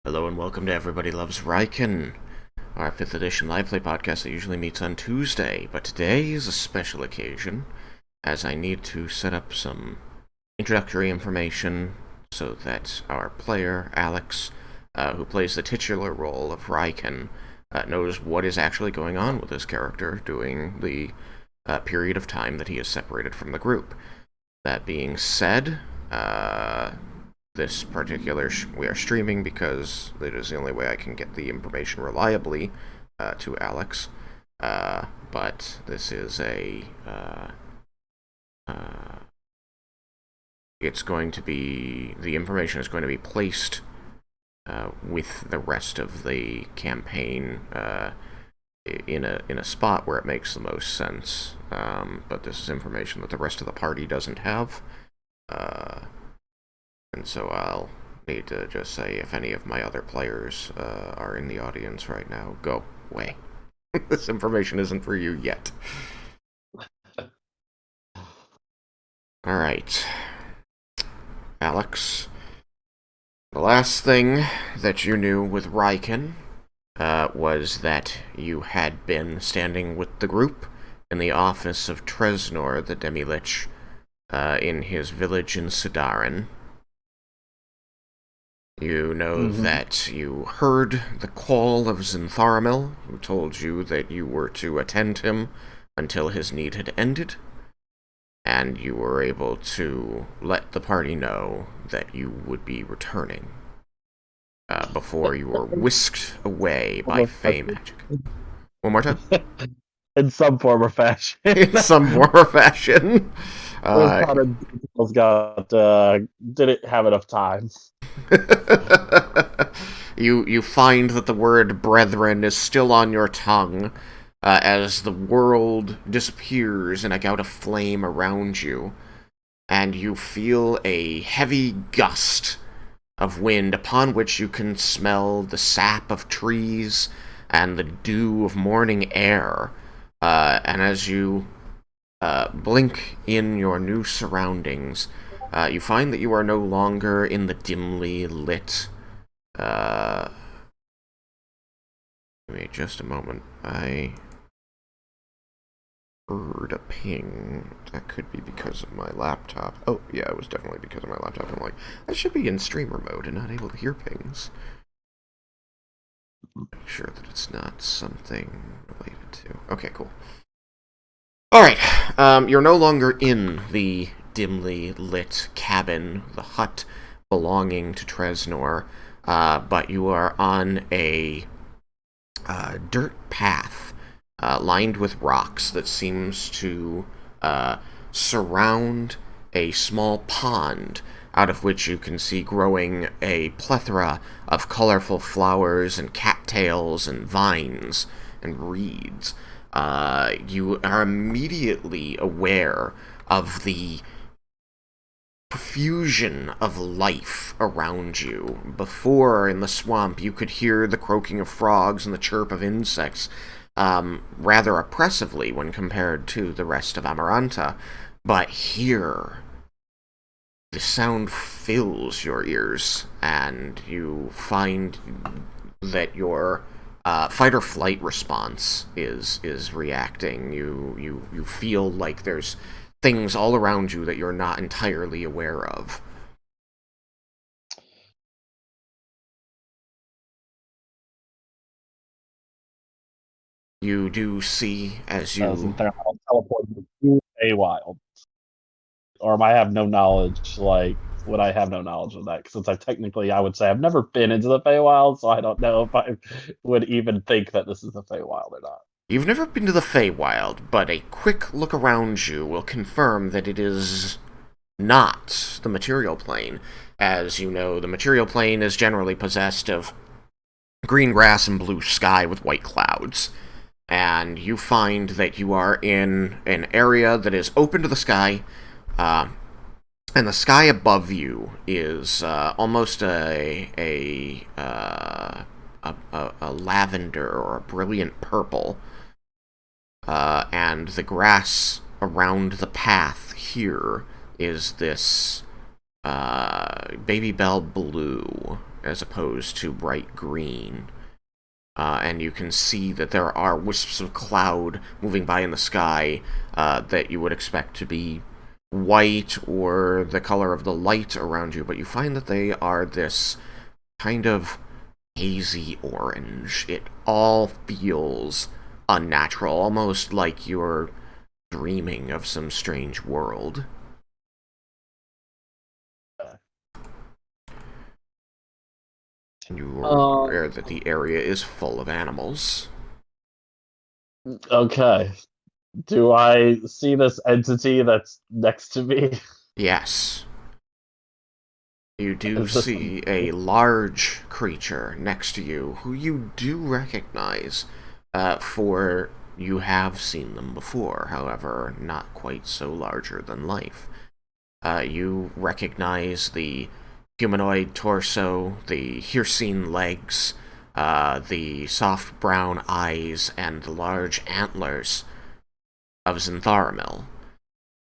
Hello and welcome to Everybody Loves Raiken, our 5th edition live play podcast that usually meets on Tuesday, but today is a special occasion, as I need to set up some introductory information so that our player, Alex, who plays the titular role of Raiken, knows what is actually going on with his character during the period of time that he is separated from the group. That being said, this particular we are streaming because it is the only way I can get the information reliably to Alex. But this is it's going to be, the information is going to be placed with the rest of the campaign in a spot where it makes the most sense. But this is information that the rest of the party doesn't have. And so I'll need to just say, if any of my other players are in the audience right now, go away. This information isn't for you yet. Alright. Alex, the last thing that you knew with Raiken was that you had been standing with the group in the office of Treznor, the Demi-Lich, in his village in Sidarin. You know that you heard the call of Zintharamil, who told you that you were to attend him until his need had ended, and you were able to let the party know that you would be returning before you were whisked away by fey magic. One more time? In some form or fashion. In some form or fashion. Didn't have enough time. You find that the word brethren is still on your tongue as the world disappears in a gout of flame around you, and you feel a heavy gust of wind upon which you can smell the sap of trees and the dew of morning air. And as you blink in your new surroundings, you find that you are no longer in the dimly lit. Give me just a moment. I heard a ping. That could be because of my laptop. Oh, yeah, it was definitely because of my laptop. I'm like, I should be in streamer mode and not able to hear pings. Make sure that it's not something related to. Okay, cool. Alright, you're no longer in the dimly lit cabin, the hut belonging to Treznor, but you are on a dirt path lined with rocks that seems to surround a small pond out of which you can see growing a plethora of colorful flowers and cattails and vines and reeds. You are immediately aware of the profusion of life around you. Before, in the swamp, you could hear the croaking of frogs and the chirp of insects rather oppressively when compared to the rest of Amaranta. But here, the sound fills your ears, and you find that your fight or flight response is reacting. You feel like there's things all around you that you're not entirely aware of. You do see as you I'll teleport to a wild. Or I have no knowledge, would I have no knowledge of that? Since I would say I've never been into the Feywild, so I don't know if I would even think that this is the Feywild or not. You've never been to the Feywild, but a quick look around you will confirm that it is not the material plane. As you know, the material plane is generally possessed of green grass and blue sky with white clouds. And you find that you are in an area that is open to the sky, and the sky above you is almost a lavender or a brilliant purple, and the grass around the path here is this baby bell blue. as opposed to bright green. And you can see that there are wisps of cloud moving by in the sky that you would expect to be white or the color of the light around you, but you find that they are this kind of hazy orange. It all feels unnatural, almost like you're dreaming of some strange world. You're aware Um. that the area is full of animals. Okay. Do I see this entity that's next to me? Yes, you do Is this see a large creature next to you who you do recognize, for you have seen them before, however, not quite so larger than life. You recognize the humanoid torso, the hircine legs, the soft brown eyes, and the large antlers of Zentharamil.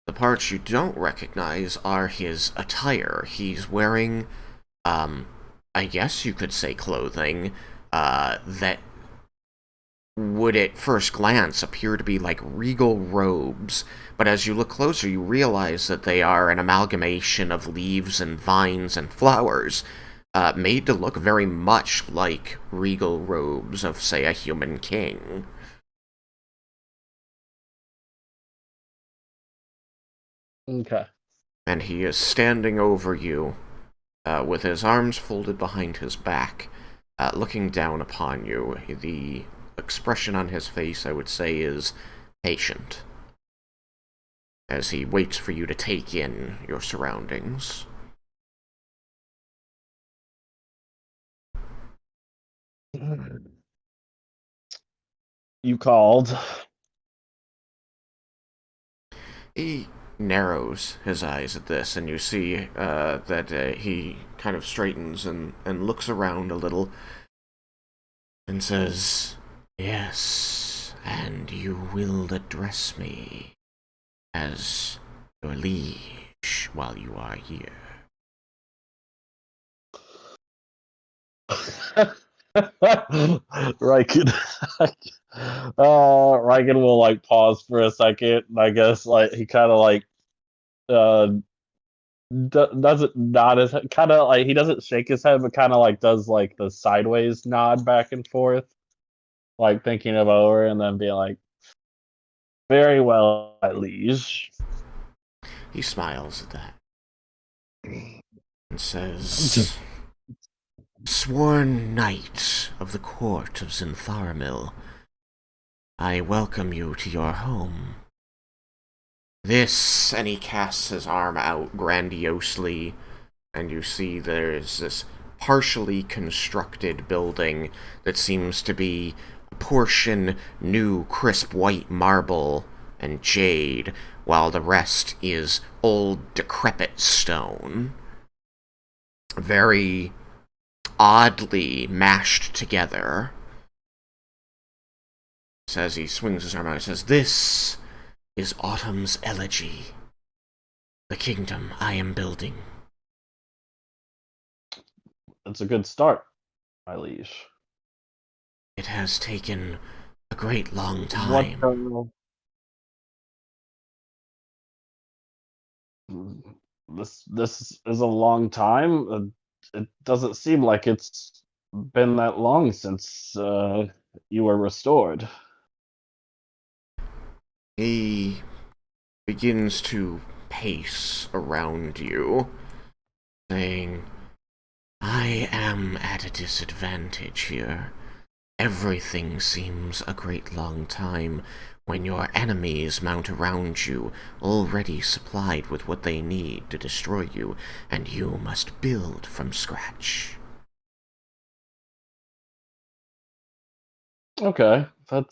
The parts you don't recognize are his attire. He's wearing, um, I guess you could say clothing, that would at first glance appear to be like regal robes, but as you look closer, you realize that they are an amalgamation of leaves and vines and flowers, made to look very much like regal robes of, say, a human king. okay? And he is standing over you, with his arms folded behind his back, looking down upon you. The expression on his face, I would say, is patient, as he waits for you to take in your surroundings. You called. He narrows his eyes at this, and you see that he kind of straightens and looks around a little and says, "Yes, and you will address me as your liege while you are here." Raiken. Raiken will like pause for a second, and I guess like he kind of like uh doesn't nod his head, kind of like he doesn't shake his head, but kind of like does like the sideways nod back and forth, like thinking of over, and then being like, "Very well, my liege." He smiles at that and says, "Sworn knight of the court of Zintharamil, I welcome you to your home. This," and he casts his arm out grandiosely, and you see there's this partially constructed building that seems to be a portion new crisp white marble and jade, while the rest is old decrepit stone. Very oddly mashed together. As he swings his arm out, he says, "This is Autumn's elegy, the kingdom I am building." It's a good start, my liege. It has taken a great long What time. this is a long time. It doesn't seem like it's been that long since you were restored. He begins to pace around you, saying, "I am at a disadvantage here. Everything seems a great long time when your enemies mount around you, already supplied with what they need to destroy you, and you must build from scratch." Okay, that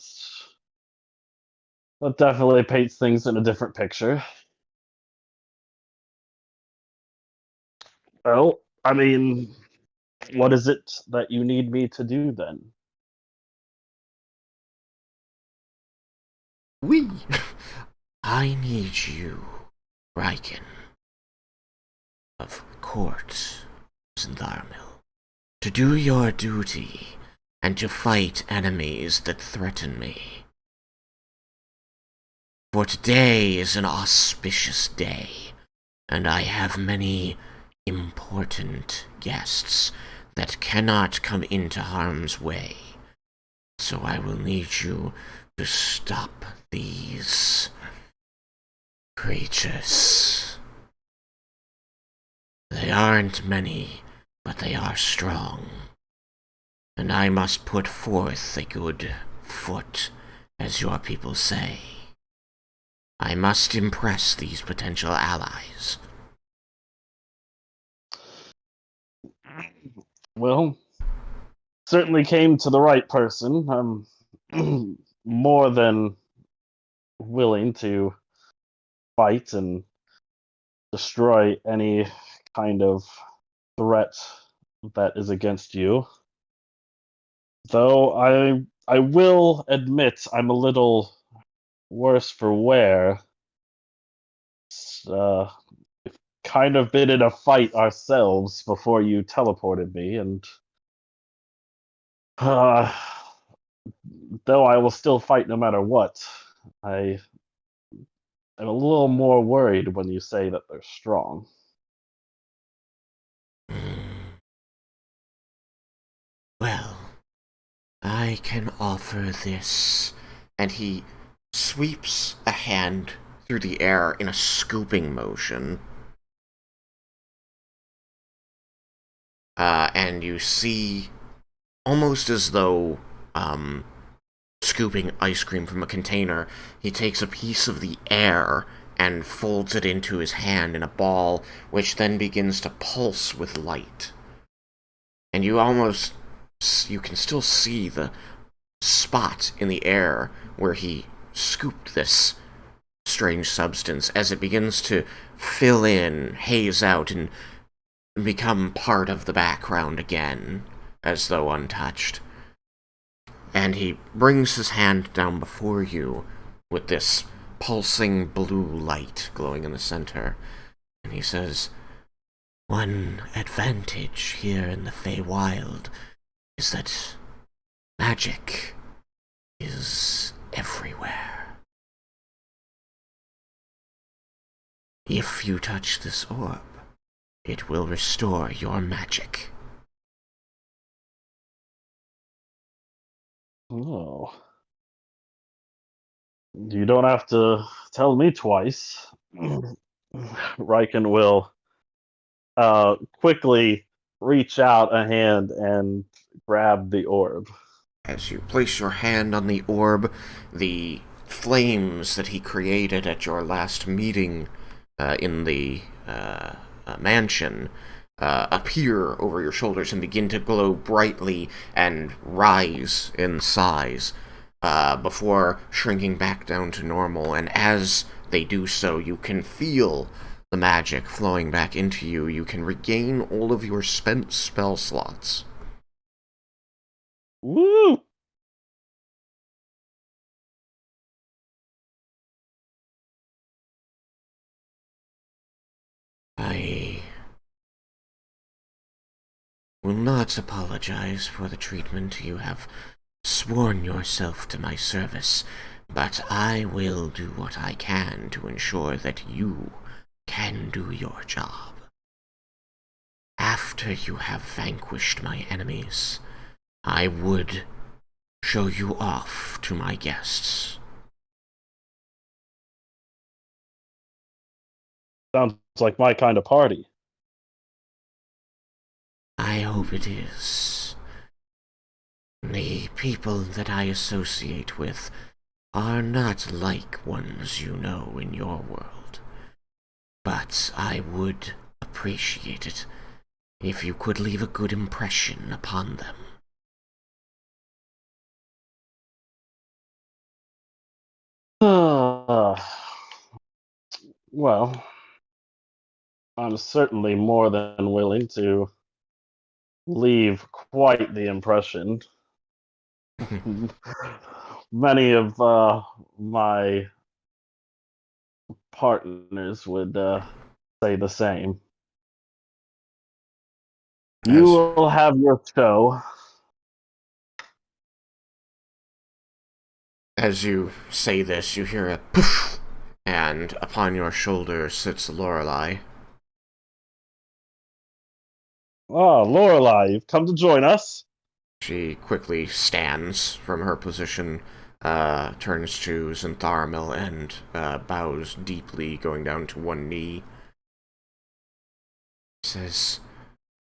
definitely paints things in a different picture. Well, I mean, what is it that you need me to do then? We. I need you, Raiken, of Court Zintharamil. to do your duty and to fight enemies that threaten me. For today is an auspicious day, and I have many important guests that cannot come into harm's way. So I will need you to stop these creatures. They aren't many, but they are strong. And I must put forth a good foot, as your people say. I must impress these potential allies. Well, certainly came to the right person. I'm more than willing to fight and destroy any kind of threat that is against you. Though I will admit I'm a little worse for wear. Uh, kind of been in a fight ourselves before you teleported me, and uh, though I will still fight no matter what, I am a little more worried when you say that they're strong. Well, I can offer this. And he sweeps a hand through the air in a scooping motion. And you see, almost as though scooping ice cream from a container, he takes a piece of the air and folds it into his hand in a ball, which then begins to pulse with light. And you can still see the spot in the air where he scooped this strange substance as it begins to fill in, haze out, and become part of the background again, as though untouched. And he brings his hand down before you with this pulsing blue light glowing in the center, and he says, "One advantage here in the Feywild is that magic is everywhere. If you touch this orb, it will restore your magic." Oh, you don't have to tell me twice. Raiken will quickly reach out a hand and grab the orb. As you place your hand on the orb, the flames that he created at your last meeting in the mansion appear over your shoulders and begin to glow brightly and rise in size before shrinking back down to normal. And as they do so, you can feel the magic flowing back into you. You can regain all of your spent spell slots. Woo! I will not apologize for the treatment. You have sworn yourself to my service, but I will do what I can to ensure that you can do your job. After you have vanquished my enemies, I would show you off to my guests. Sounds like my kind of party. I hope it is. The people that I associate with are not like ones you know in your world, but I would appreciate it if you could leave a good impression upon them. Well, I'm certainly more than willing to leave quite the impression. Many of my partners would say the same. You As will have your show. as you say this, you hear a poof, and upon your shoulder sits Lorelei. Oh, Lorelei, you've come to join us. She quickly stands from her position, turns to Zentharmil, and bows deeply, going down to one knee. Says,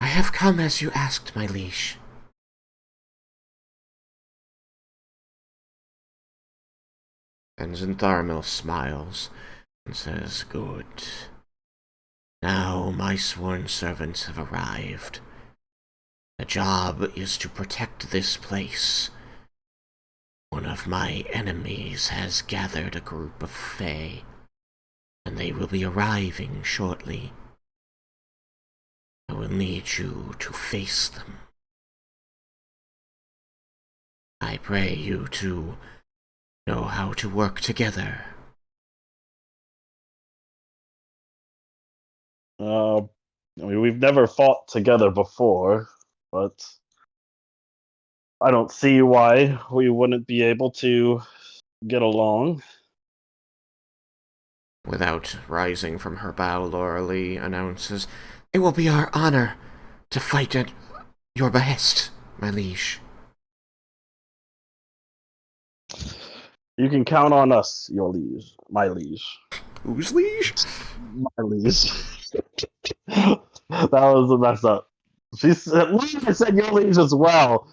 "I have come as you asked, my liege." And Zentharmil smiles and says, "Good. Now my sworn servants have arrived. The job is to protect this place. One of my enemies has gathered a group of Fae, and they will be arriving shortly. I will need you to face them. I pray you to know how to work together." Uh, I mean, we've never fought together before, but I don't see why we wouldn't be able to get along. Without rising from her bow, Lorelei announces, "It will be our honor to fight at your behest, my liege." You can count on us, your liege. My liege. Whose liege? My liege. That was a mess up. She said, I said your liege as well.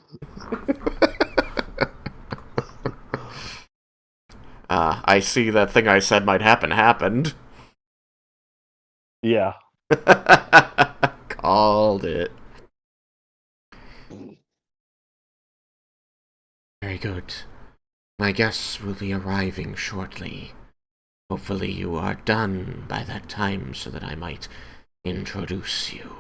I see that thing I said might happen happened. Yeah. Called it. Very good. My guests will be arriving shortly. Hopefully you are done by that time so that I might introduce you.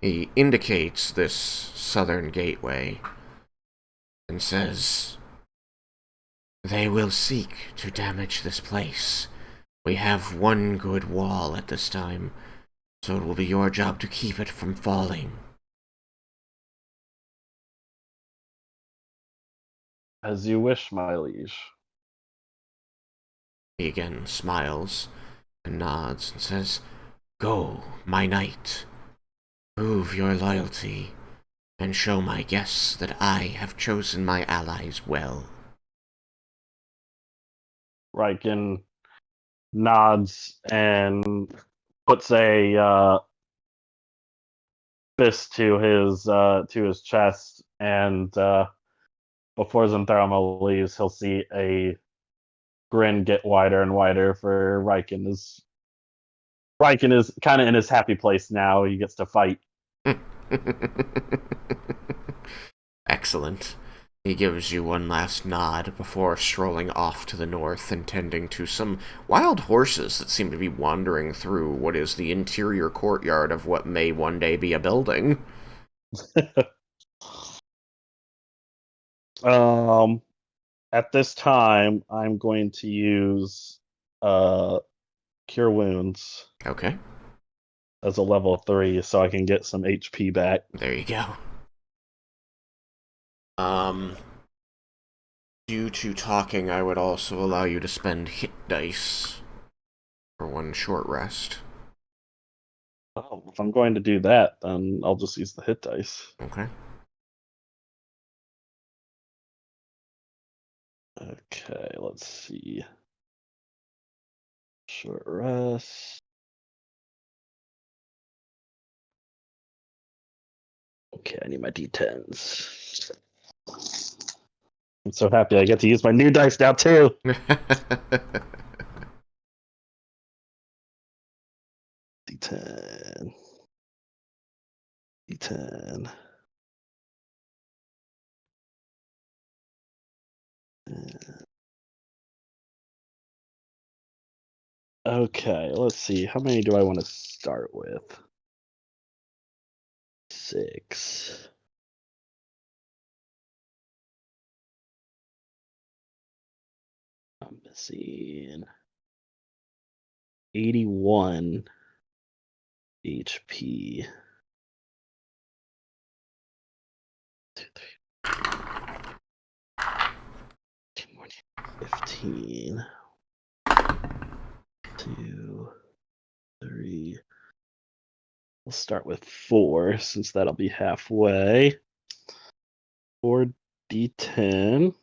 He indicates this southern gateway and says, "They will seek to damage this place. We have one good wall at this time, so it will be your job to keep it from falling." As you wish, my liege. He again smiles and nods and says, "Go, my knight. Prove your loyalty and show my guests that I have chosen my allies well." Raiken nods and puts a fist to his chest, and before Zentharma leaves, he'll see a grin get wider and wider for Raiken. Raiken is kind of in his happy place now. He gets to fight. Excellent. He gives you one last nod before strolling off to the north and tending to some wild horses that seem to be wandering through what is the interior courtyard of what may one day be a building. um, at this time, I'm going to use Cure Wounds Okay, as a level 3 so I can get some HP back. there you go. Um, Due to talking, I would also allow you to spend hit dice for one short rest. Oh, if I'm going to do that, then I'll just use the hit dice. Okay. Okay, let's see. Short rest. Okay, I need my d10s. I'm so happy I get to use my new dice now too. D10. D10. Okay, let's see. How many do I want to start with? 6. I'm missing 81. HP. 2, 3, 15. 2, 3. We'll start with 4 since that'll be halfway. 4d10.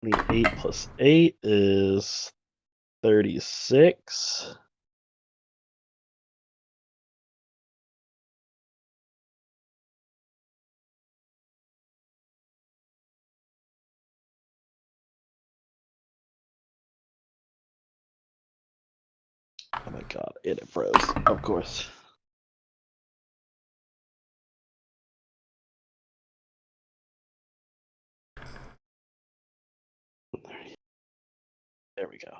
The 8 plus 8 is 36. Oh my god, and it froze, of course. There we go.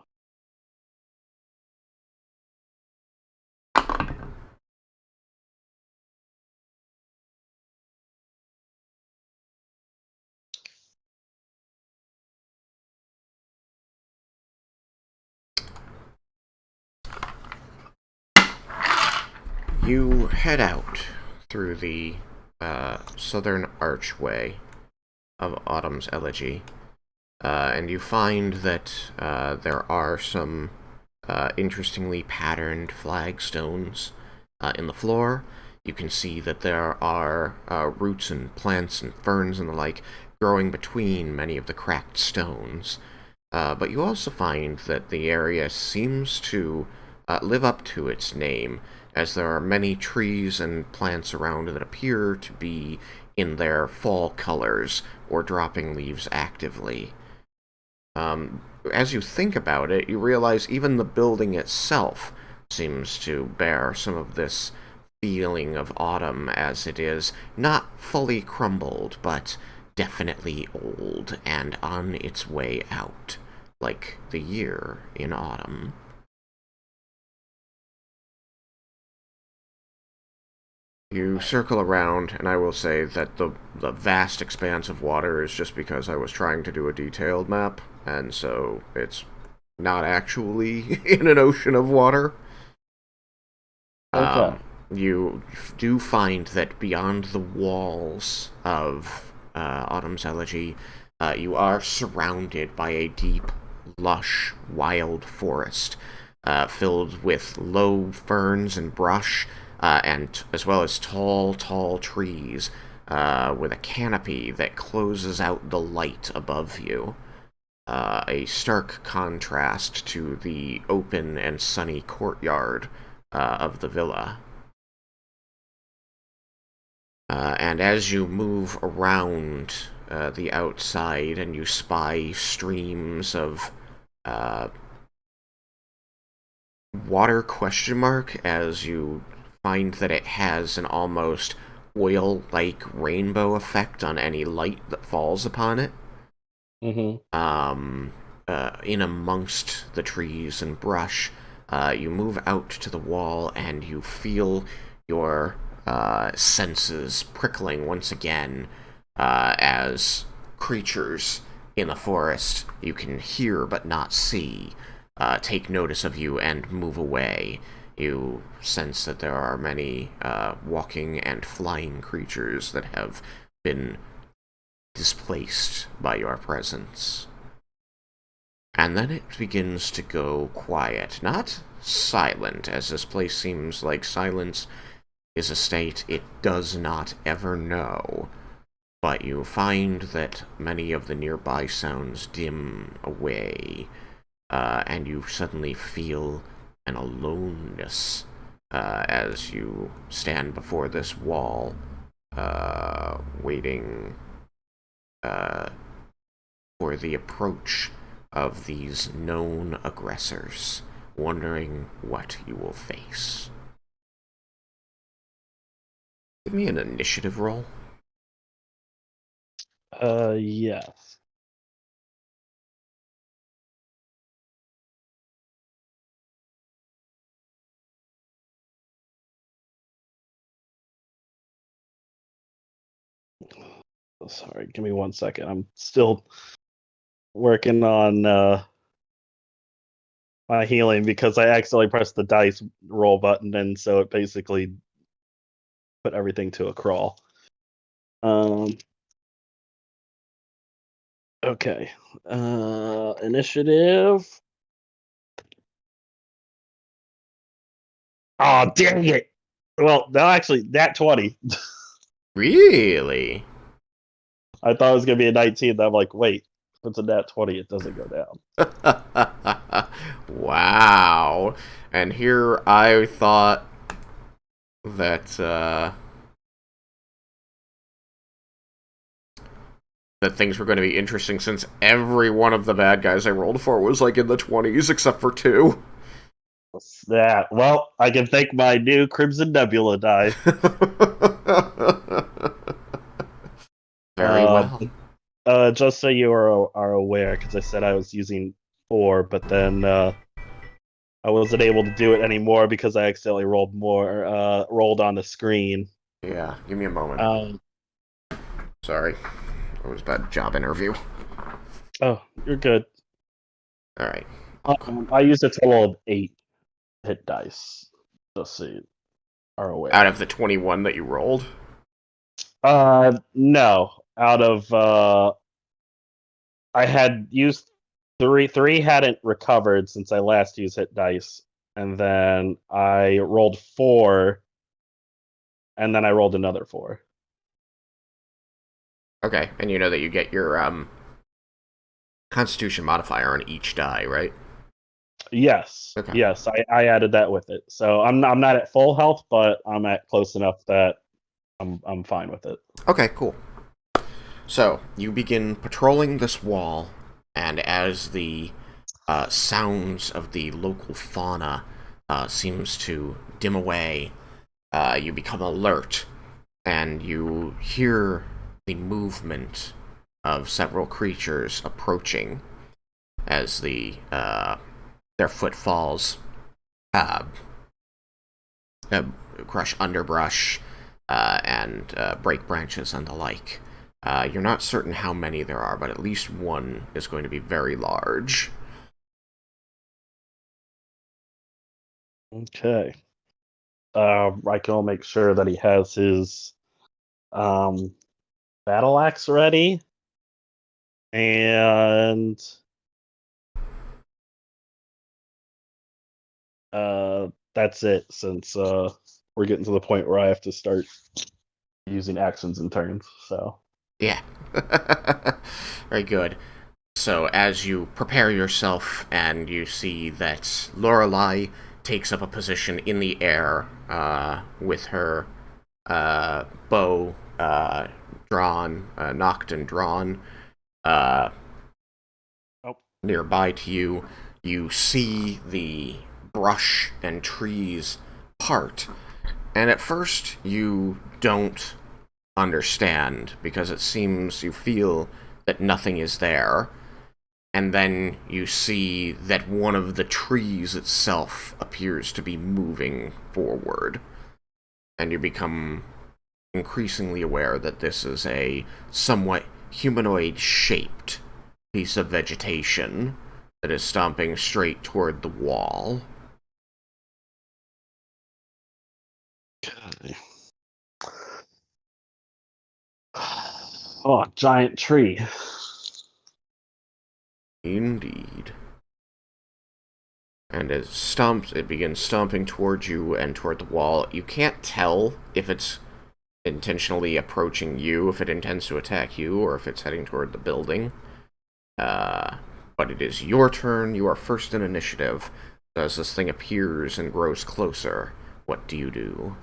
You head out through the southern archway of Autumn's Elegy, and you find that there are some interestingly patterned flagstones in the floor. You can see that there are roots and plants and ferns and the like growing between many of the cracked stones. But you also find that the area seems to live up to its name, as there are many trees and plants around that appear to be in their fall colors or dropping leaves actively. As you think about it, you realize even the building itself seems to bear some of this feeling of autumn, as it is not fully crumbled, but definitely old and on its way out, like the year in autumn. You circle around, and I will say that the vast expanse of water is just because I was trying to do a detailed map, and so it's not actually in an ocean of water. Okay. You do find that beyond the walls of Autumn's Elegy, you are surrounded by a deep, lush, wild forest filled with low ferns and brush, and as well as tall, tall trees with a canopy that closes out the light above you. A stark contrast to the open and sunny courtyard of the villa. And as you move around the outside and you spy streams of uh, water question mark, as you find that it has an almost oil-like rainbow effect on any light that falls upon it. Mm-hmm. In amongst the trees and brush, you move out to the wall and you feel your senses prickling once again as creatures in the forest you can hear but not see take notice of you and move away. You sense that there are many walking and flying creatures that have been displaced by your presence. And then it begins to go quiet. Not silent, as this place seems like silence is a state it does not ever know. But you find that many of the nearby sounds dim away, and you suddenly feel an aloneness as you stand before this wall, waiting uh, for the approach of these known aggressors, wondering what you will face. Give me an initiative roll. Yes. Sorry, give me 1 second. I'm still working on my healing because I accidentally pressed the dice roll button, and so it basically put everything to a crawl. Um. Okay. Initiative. Oh, dang it! Well, no, actually, nat 20. Really? I thought it was gonna be a 19. I'm like, wait, if it's a nat 20, it doesn't go down. Wow. And here I thought that that things were going to be interesting since every one of the bad guys I rolled for was like in the 20s except for two. What's that? Well, I can thank my new Crimson Nebula die. Very Uh, well. just so you are aware, because I said I was using 4, but then I wasn't able to do it anymore because I accidentally rolled on the screen. Yeah, give me a moment. Um, Sorry. It was a bad job interview. oh, you're good. Alright. I used a total of 8 hit dice. Just so you are Out aware. of the 21 that you rolled? No. Out of I had used 3. 3 hadn't recovered since I last used hit dice, and then I rolled 4, and then I rolled another 4. Okay, and you know that you get your Constitution modifier on each die, right? Yes, Okay. yes, I added that with it. So I'm not at full health, but I'm at close enough that I'm fine with it. Okay, cool. So, you begin patrolling this wall, and as the sounds of the local fauna seems to dim away, you become alert, and you hear the movement of several creatures approaching as their footfalls uh, crush underbrush and break branches and the like. You're not certain how many there are, but at least one is going to be very large. Okay. Raiken will make sure that he has his um, battle axe ready, and that's it. Since we're getting to the point where I have to start using actions and turns, so Yeah. Very good. So as you prepare yourself and you see that Lorelei takes up a position in the air with her bow drawn, knocked and drawn, uh, oh, nearby to you, you see the brush and trees part. And at first, you don't understand because it seems you feel that nothing is there. And then you see that one of the trees itself appears to be moving forward. And you become increasingly aware that this is a somewhat humanoid shaped piece of vegetation that is stomping straight toward the wall. okay. Oh, giant tree. Indeed. And it begins stomping towards you and toward the wall. You can't tell if it's intentionally approaching you, if it intends to attack you, or if it's heading toward the building. But it is your turn. You are first in initiative. As this thing appears and grows closer, what do you do?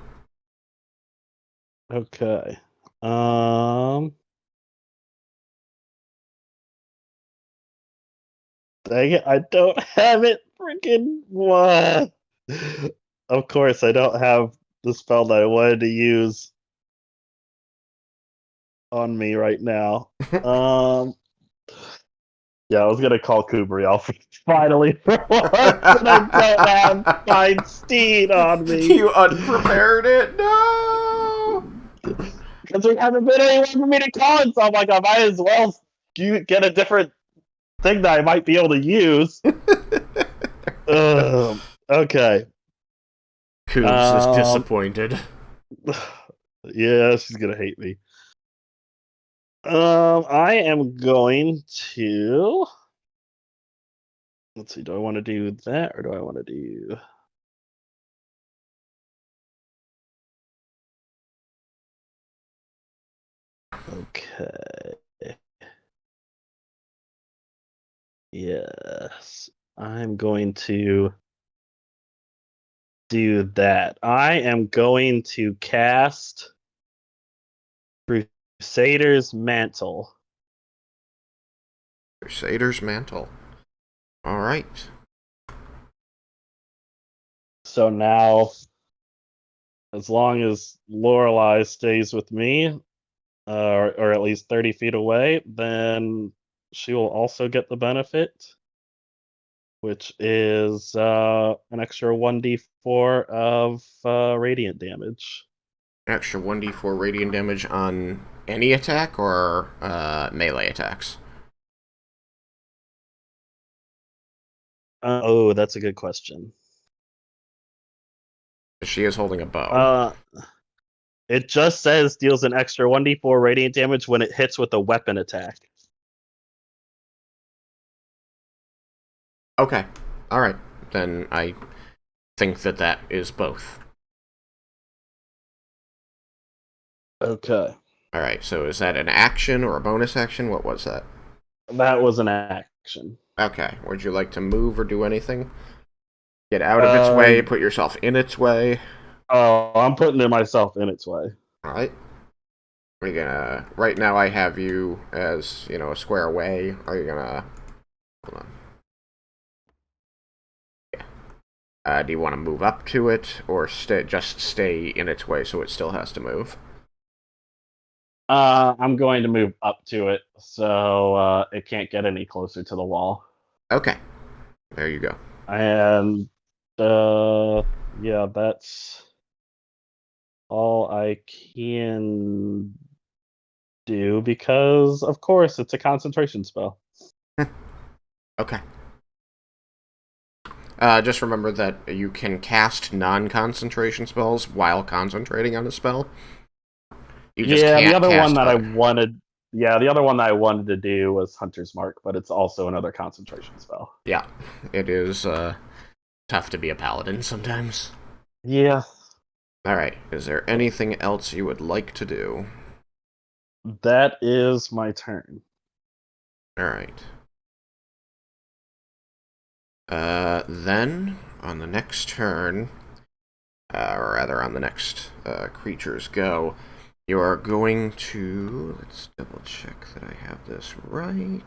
Okay. Um. Dang it! I don't have it. Freaking what? Of course, I don't have the spell that I wanted to use on me right now. Um. Yeah, I was gonna call Kubriel finally for once, and I don't have Fine Steed on me. You unprepared it? No! Because there haven't been anyone for me to call it, so I'm like, I might as well get a different thing that I might be able to use. Okay. Cooves is disappointed. Yeah, she's gonna hate me. I am going to. Let's see. Do I want to do that, or do I want to do? Okay. Yes, I'm going to do that. I am going to cast Crusader's Mantle. Crusader's Mantle. All right. So now, as long as Lorelei stays with me, or at least 30 feet away, then she will also get the benefit, which is an extra 1d4 of radiant damage. Extra 1d4 radiant damage on any attack or melee attacks? Oh, that's a good question. She is holding a bow. It just says deals an extra 1d4 radiant damage when it hits with a weapon attack. Okay. All right. Then I think that is both. Okay. All right. So is that an action or a bonus action? What was that? That was an action. Okay. Would you like to move or do anything? Get out of its way. Uh, Put yourself in its way. oh, I'm putting myself in its way. All right. Are you gonna? Right now, I have you as a square away. Are you gonna? Hold on. Do you want to move up to it, or just stay in its way so it still has to move? I'm going to move up to it so it can't get any closer to the wall. Okay. There you go. And yeah, that's all I can do because, of course, it's a concentration spell. Okay. Just remember that you can cast non-concentration spells while concentrating on a spell. You just Yeah, the can't other one cast that I other. wanted. Yeah, the other one that I wanted to do was Hunter's Mark, but it's also another concentration spell. Yeah, it is tough to be a paladin sometimes. Yeah, All right. Is there anything else you would like to do? that is my turn. All right. Then on the next turn, or rather on the next creature's go, you are going to. Let's double check that I have this right.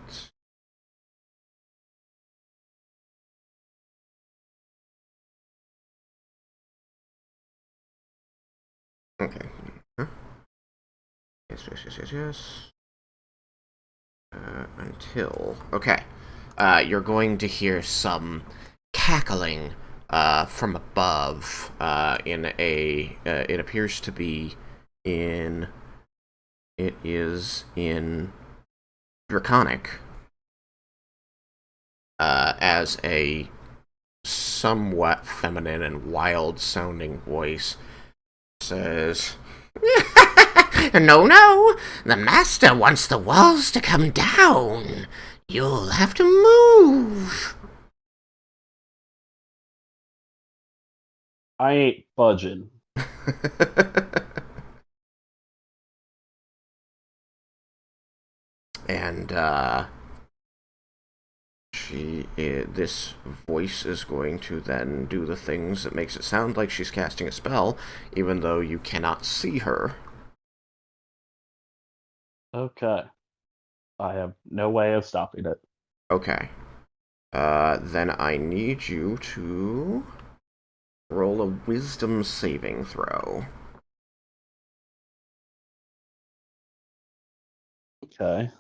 Okay. Huh? Yes, yes, yes, yes, yes. Until. Okay. You're going to hear some cackling from above in a. It appears to be in. It is in Draconic as a somewhat feminine and wild sounding voice says, No, no, the master wants the walls to come down. You'll have to move. I ain't budging. And this voice is going to then do the things that makes it sound like she's casting a spell, even though you cannot see her. Okay. I have no way of stopping it. Okay. Then I need you to roll a wisdom saving throw. Okay.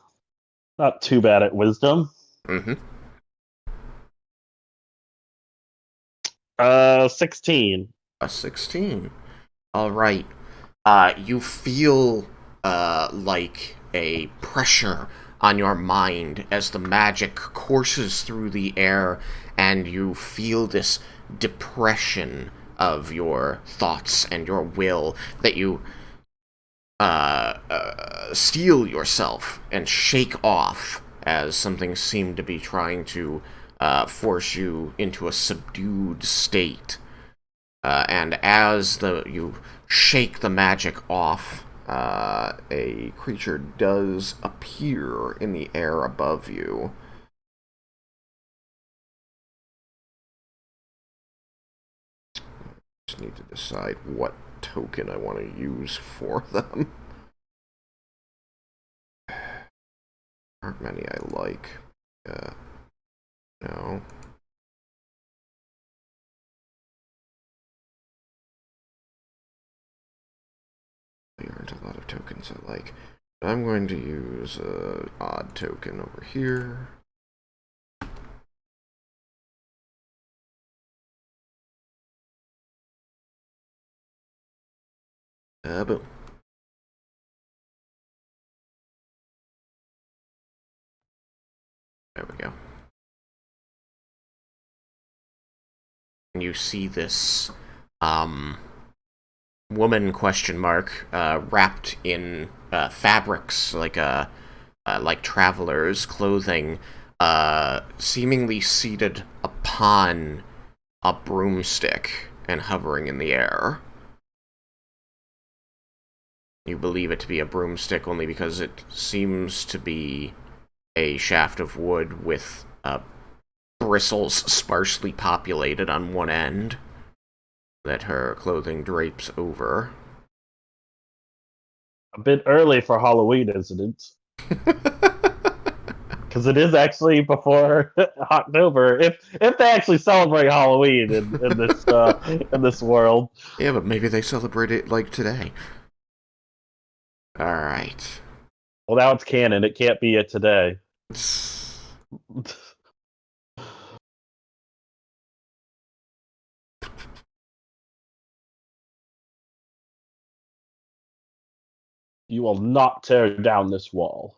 Not too bad at wisdom. Mm-hmm. 16. A 16. All right. You feel like a pressure on your mind as the magic courses through the air, and you feel this depression of your thoughts and your will that you steel yourself and shake off as something seemed to be trying to force you into a subdued state. And as you shake the magic off, a creature does appear in the air above you. Just need to decide what token I want to use for them. Aren't many I like. No. There aren't a lot of tokens I like. I'm going to use an odd token over here. Boom. There we go. And you see this, woman question mark wrapped in fabrics like travelers' clothing, seemingly seated upon a broomstick and hovering in the air. You believe it to be a broomstick only because it seems to be a shaft of wood with bristles sparsely populated on one end that her clothing drapes over. A bit early for Halloween, isn't it? Because it is actually before October. If they actually celebrate Halloween in this world. Yeah, but maybe they celebrate it like today. All right. Well, now it's canon. It can't be it today. You will not tear down this wall.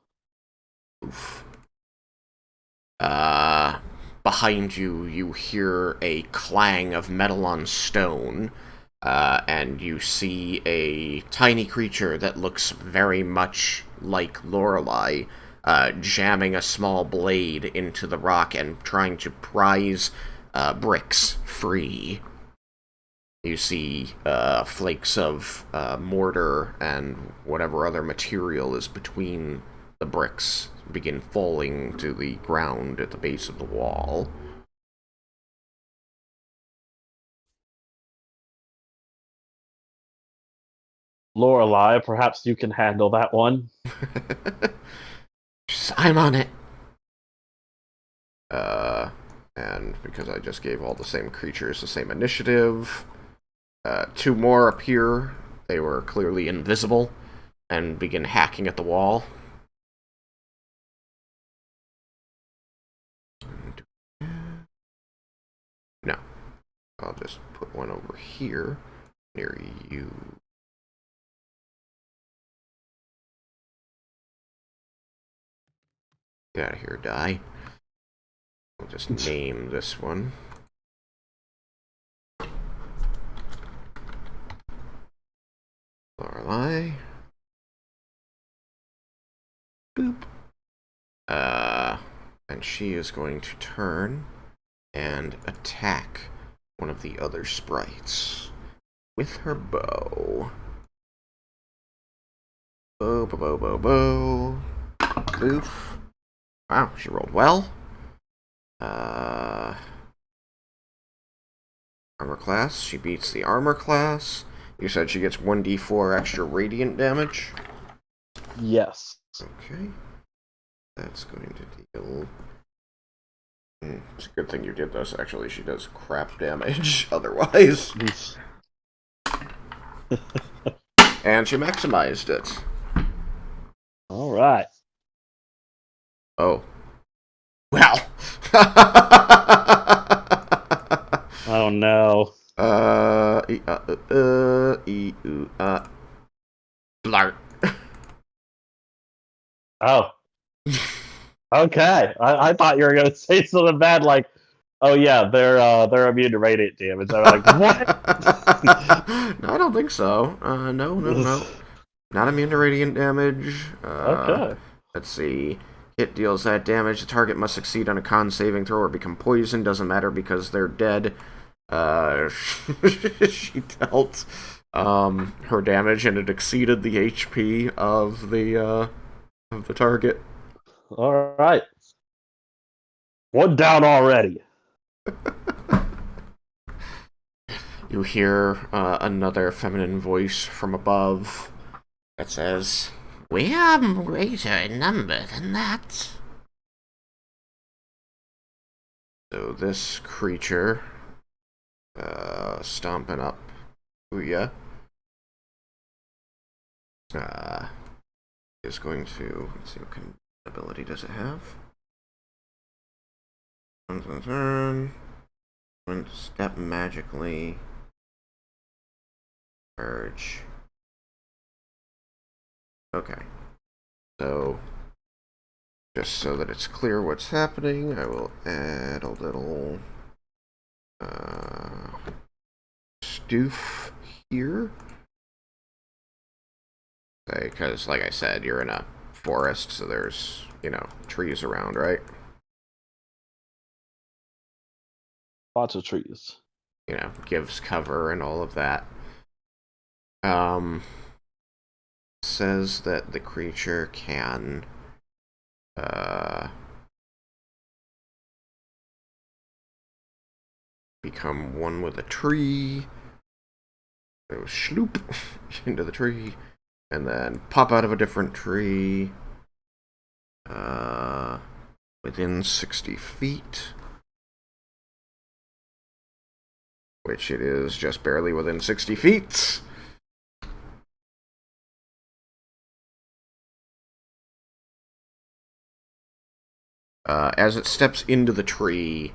Oof. Behind you, you hear a clang of metal on stone, and you see a tiny creature that looks very much like Lorelei, jamming a small blade into the rock and trying to prise bricks free. You see flakes of mortar and whatever other material is between the bricks begin falling to the ground at the base of the wall. Lorelei, perhaps you can handle that one. I'm on it. And because I just gave all the same creatures the same initiative, two more appear. They were clearly invisible and begin hacking at the wall. No. I'll just put one over here near you. Get out of here, die. I'll just name this one. Lorelei. Boop. And she is going to turn and attack one of the other sprites with her bow. Bow, bow, bow, bow, bow. Boof. Wow, she rolled well. Armor class. She beats the armor class. You said she gets 1d4 extra radiant damage? Yes. Okay. That's going to deal... It's a good thing you did this, actually. She does crap damage otherwise. And she maximized it. Alright. Oh. Well. Oh no. Blart. Oh, okay. I thought you were gonna say something bad, like, "Oh yeah, they're immune to radiant damage." I'm like, "What?" No, I don't think so. No, no, no. Not immune to radiant damage. Okay. Let's see. Hit deals that damage. The target must succeed on a con saving throw or become poisoned. Doesn't matter because they're dead. She dealt her damage and it exceeded the HP of the target. All right. One down already. You hear another feminine voice from above that says, "We are greater in number than that." So this creature, stomping up Ouya, is going to, let's see, what kind of ability does it have? Once on turn, one step magically, urge. Okay, so just so that it's clear what's happening, I will add a little stoof here. Because, like I said, you're in a forest, so there's, trees around, right? Lots of trees. Gives cover and all of that. Says that the creature can, become one with a tree. Go shloop into the tree, and then pop out of a different tree, within 60 feet. Which it is just barely within 60 feet. As it steps into the tree,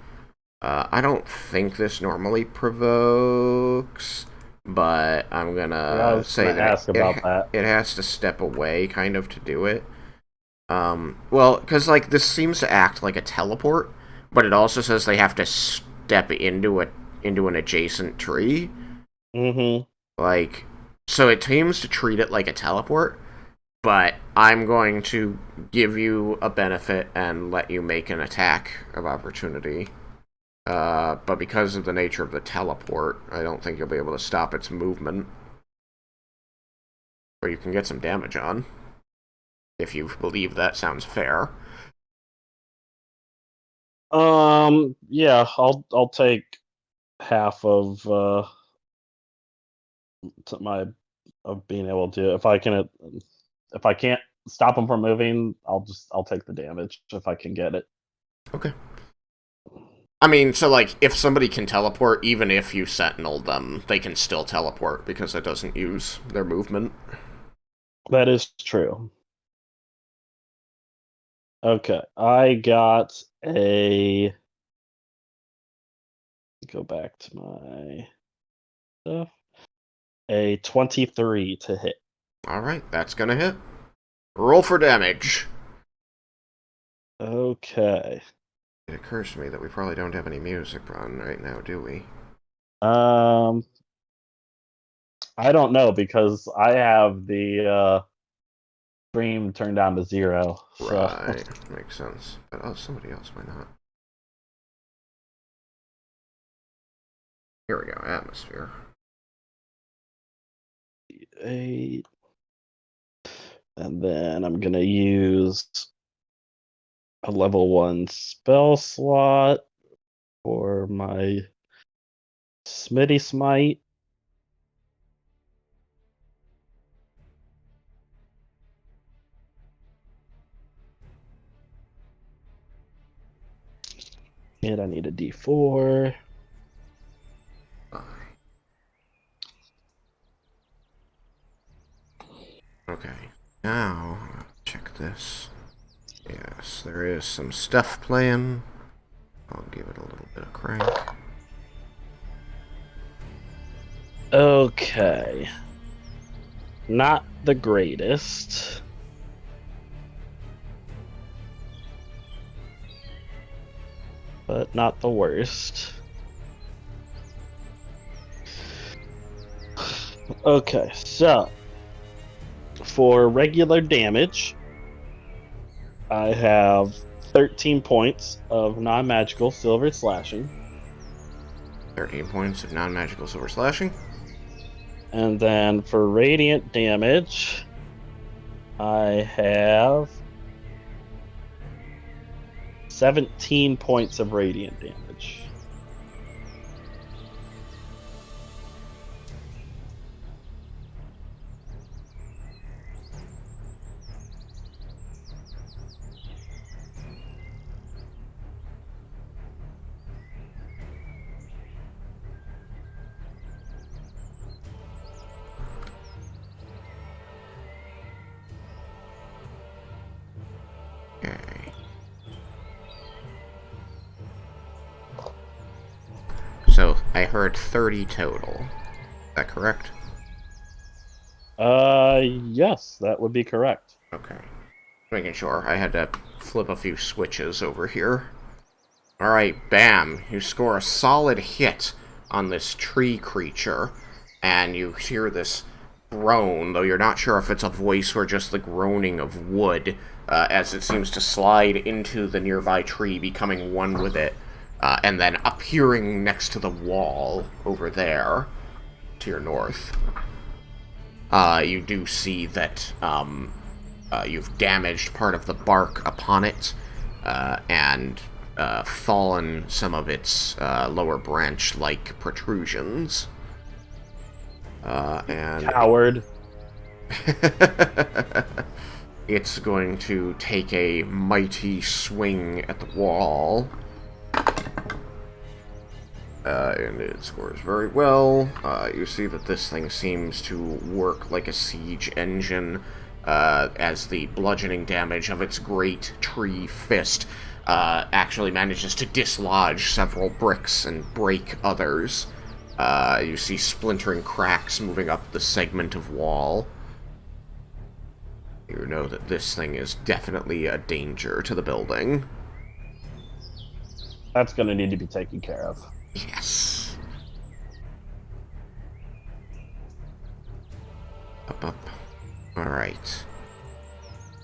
I don't think this normally provokes, but I'm Yeah, I gonna was say gonna that ask about that. it has to step away, kind of, to do it. Well, because, like, this seems to act like a teleport, but it also says they have to step into an adjacent tree. Mm-hmm. Like, so it seems to treat it like a teleport, but I'm going to give you a benefit and let you make an attack of opportunity. But because of the nature of the teleport, I don't think you'll be able to stop its movement. But you can get some damage on, if you believe that sounds fair. Yeah, I'll take half of my of being able to. If I can't stop them from moving, I'll take the damage if I can get it. Okay. I mean, so, like, if somebody can teleport, even if you sentinel them, they can still teleport because it doesn't use their movement. That is true. Okay, I got a. Go back to my stuff. A 23 to hit. Alright, that's gonna hit. Roll for damage. Okay. It occurs to me that we probably don't have any music on right now, do we? Um, I don't know because I have the stream turned down to 0. So Right, makes sense. But somebody else might not. Here we go, atmosphere. 8, and then I'm gonna use a level 1 spell slot for my Smitty Smite. And I need a D4. Okay, now, check this. Yes, there is some stuff playing. I'll give it a little bit of crank. Okay. Not the greatest. but not the worst. Okay, so for regular damage, I have 13 points of non-magical silver slashing. 13 points of non-magical silver slashing. And then for radiant damage, I have 17 points of radiant damage. Okay. So, I heard 30 total. Is that correct? Yes, that would be correct. Okay. Making sure. I had to flip a few switches over here. Alright, bam. You score a solid hit on this tree creature, and you hear this groan, though you're not sure if it's a voice or just the groaning of wood, as it seems to slide into the nearby tree, becoming one with it, and then appearing next to the wall over there, to your north. You do see that you've damaged part of the bark upon it, and fallen some of its lower branch-like protrusions. And Coward. it's going to take a mighty swing at the wall. And it scores very well. You see that this thing seems to work like a siege engine, as the bludgeoning damage of its great tree fist actually manages to dislodge several bricks and break others. You see splintering cracks moving up the segment of wall. You know that this thing is definitely a danger to the building. That's going to need to be taken care of. Yes. Up. Alright.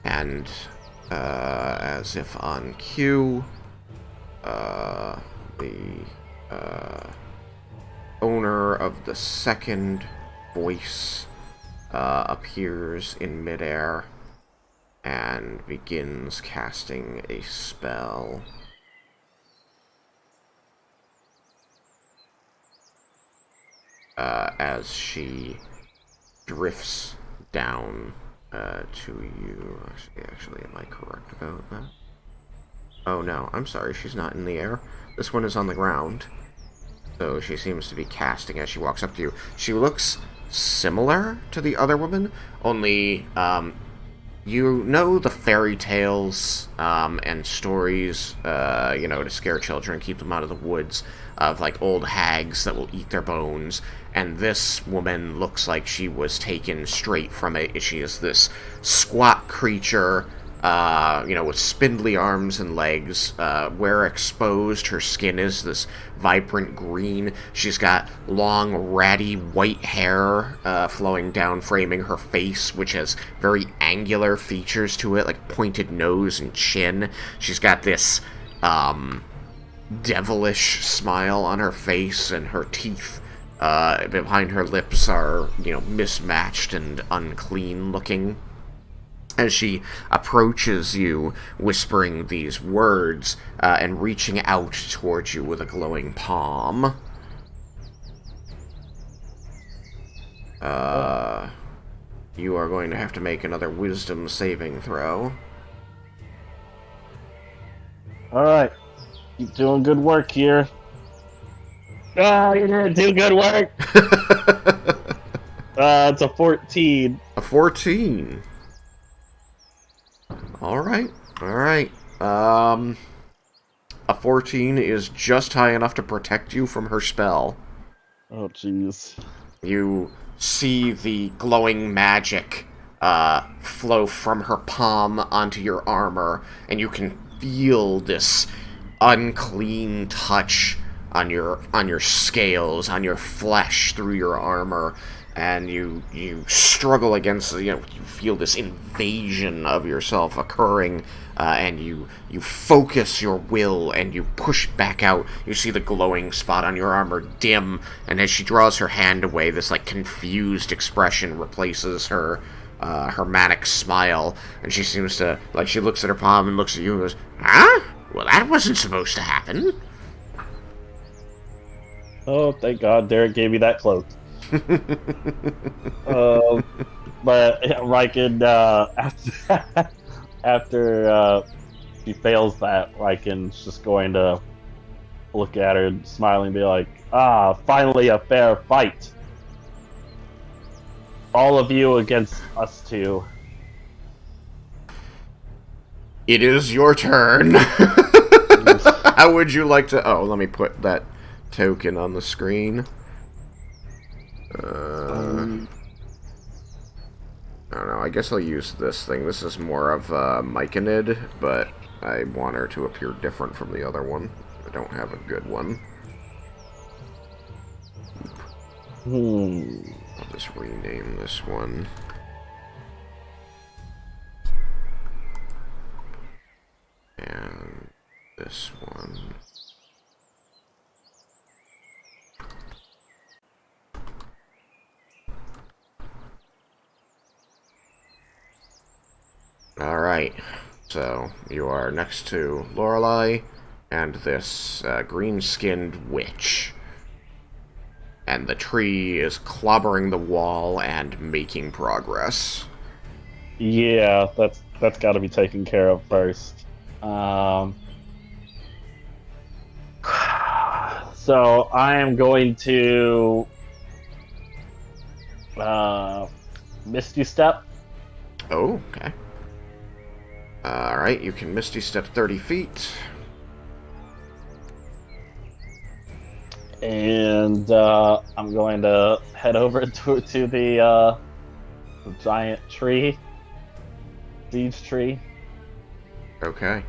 And, as if on cue, the, owner of the second voice, appears in midair and begins casting a spell. As she drifts down to you. Actually, am I correct about that? Oh no, I'm sorry, she's not in the air. This one is on the ground. So she seems to be casting as she walks up to you. She looks similar to the other woman, only, you know the fairy tales and stories, to scare children, keep them out of the woods, of like old hags that will eat their bones. And this woman looks like she was taken straight from it. She is this squat creature, with spindly arms and legs. Where exposed, her skin is this vibrant green. She's got long, ratty white hair flowing down, framing her face, which has very angular features to it, like pointed nose and chin. She's got this devilish smile on her face, and her teeth behind her lips are, mismatched and unclean looking. As she approaches you, whispering these words, and reaching out towards you with a glowing palm. You are going to have to make another wisdom saving throw. Alright. Keep doing good work here. Oh, you're gonna do good work! It's a 14. A 14. Alright. A 14 is just high enough to protect you from her spell. Oh, jeez. You see the glowing magic flow from her palm onto your armor, and you can feel this unclean touch on your scales, on your flesh, through your armor, and you struggle against, you feel this invasion of yourself occurring, and you focus your will and you push back out. You see the glowing spot on your armor dim, and as she draws her hand away, this like confused expression replaces her manic smile, and she seems to, like, she looks at her palm and looks at you and goes, "Huh? Well, that wasn't supposed to happen." Oh, thank God Derek gave me that cloak. Um, but Raiken, after she fails that, Raiken's just going to look at her and smile and be like, "Ah, finally a fair fight. All of you against us two." It is your turn. How would you like to... Oh, let me put that token on the screen. I don't know. I guess I'll use this thing. This is more of Myconid, but I want her to appear different from the other one. I don't have a good one. I'll just rename this one. And this one. Alright, so you are next to Lorelei and this green-skinned witch. And the tree is clobbering the wall and making progress. Yeah, that's got to be taken care of first. So I am going to Misty Step. Oh, okay. Alright, you can Misty Step 30 feet. And I'm going to head over to the giant tree. Siege tree. Okay.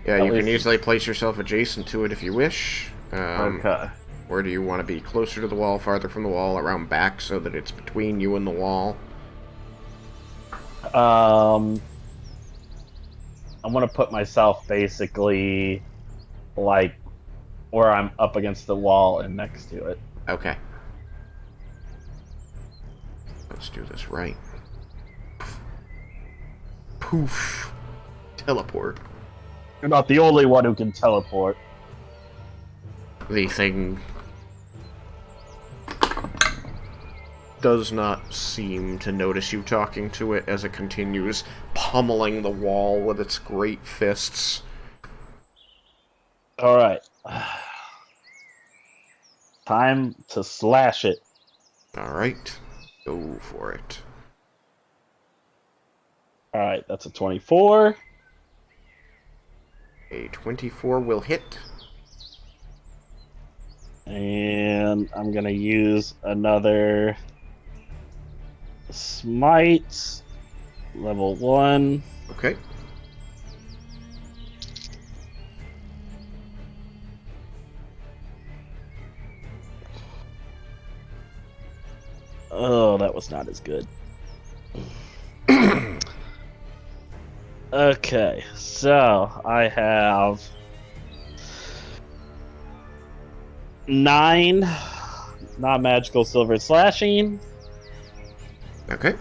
Yeah, At you least can easily place yourself adjacent to it if you wish. Okay. Where do you want to be? Closer to the wall, farther from the wall, around back, so that it's between you and the wall? I'm gonna put myself basically like where I'm up against the wall and next to it. Okay. Let's do this right. Poof. Teleport. You're not the only one who can teleport. The thing does not seem to notice you talking to it as it continues pummeling the wall with its great fists. Alright. Time to slash it. Alright. Go for it. Alright, that's a 24. A 24 will hit. And I'm gonna use another smite. Level 1. Okay. Oh, that was not as good. Okay, so I have 9 non-magical silver slashing. Okay.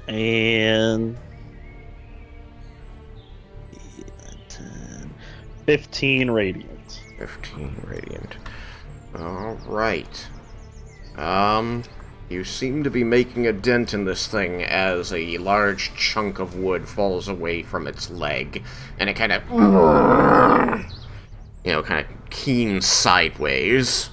And 10, 15 radiant. 15 radiant. Alright. You seem to be making a dent in this thing as a large chunk of wood falls away from its leg, and it kind of, kind of keens sideways.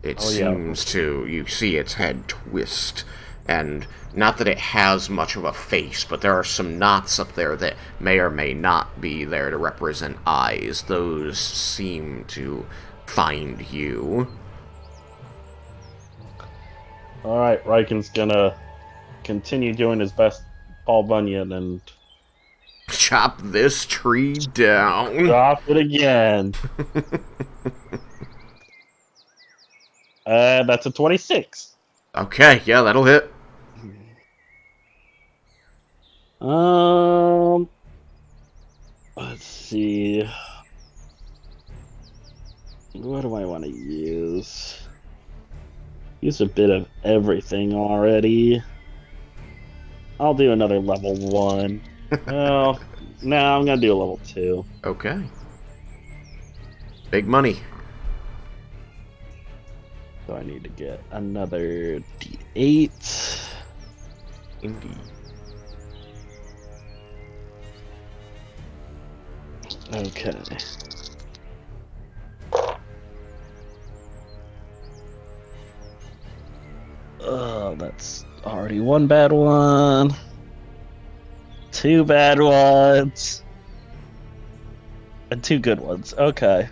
It seems to, you see its head twist, and not that it has much of a face, but there are some knots up there that may or may not be there to represent eyes. Those seem to find you. Alright, Raiken's gonna continue doing his best Paul Bunyan and chop this tree down. Drop it again. That's a 26. Okay, yeah, that'll hit. Let's see. What do I want to use? Use a bit of everything already. I'll do another level 1. Oh, no, I'm gonna do a level 2. Okay. Big money. So I need to get another D8. Indeed. Okay. Oh, that's already one bad one. 2 bad ones. And 2 good ones. Okay.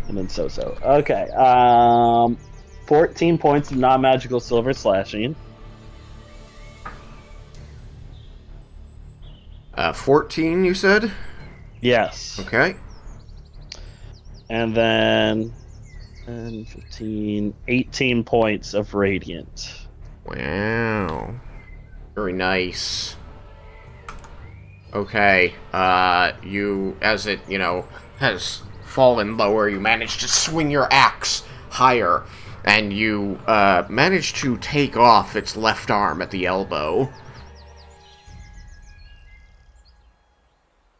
And then so. Okay. 14 points of non-magical silver slashing. 14, you said? Yes. Okay. And then 10, 15, 18 points of radiant. Wow. Very nice. Okay. You, as it, has fallen lower, you manage to swing your axe higher, and you, manage to take off its left arm at the elbow.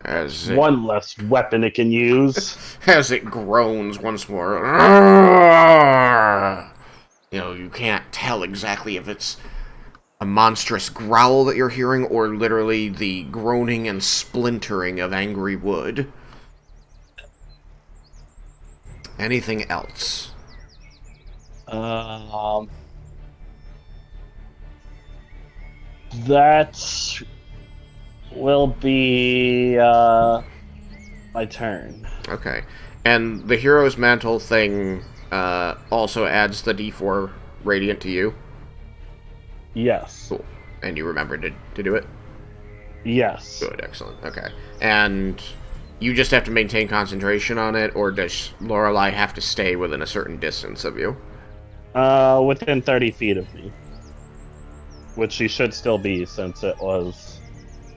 As it, One less weapon it can use. as it groans once more. You can't tell exactly if it's a monstrous growl that you're hearing or literally the groaning and splintering of angry wood. Anything else? That will be my turn. Okay. And the hero's mantle thing also adds the D4 radiant to you? Yes. Cool. And you remembered to do it? Yes. Good, excellent. Okay. And you just have to maintain concentration on it, or does Lorelei have to stay within a certain distance of you? Within 30 feet of me. Which she should still be, since it was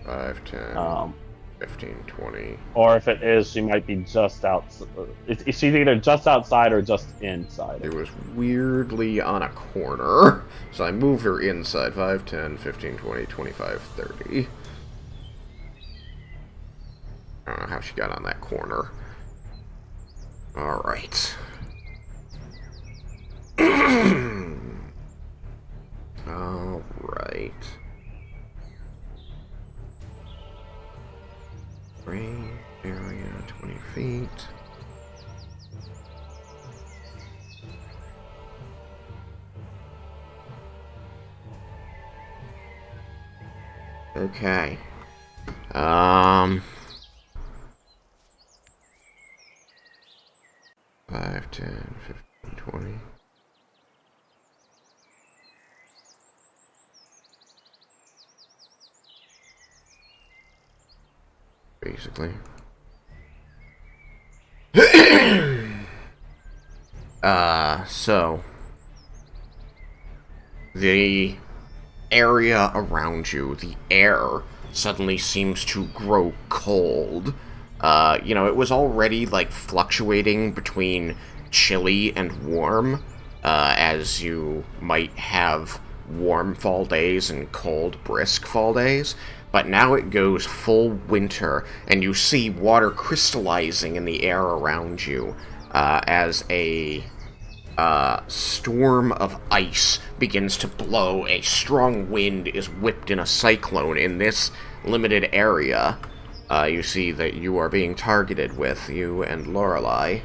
5, 10, 15, 20. Or if it is, she might be just outside. She's either just outside or just inside. It was weirdly on a corner, so I moved her inside. 5, 10, 15, 20, 25, 30. I don't know how she got on that corner. Alright. Alright. Range area 20 feet. Okay. 5, 10, 15, 20. Basically. So the area around you, the air suddenly seems to grow cold. It was already like fluctuating between chilly and warm, as you might have warm fall days and cold, brisk fall days. But now it goes full winter, and you see water crystallizing in the air around you as a storm of ice begins to blow. A strong wind is whipped in a cyclone in this limited area. You see that you are being targeted with, you and Lorelei.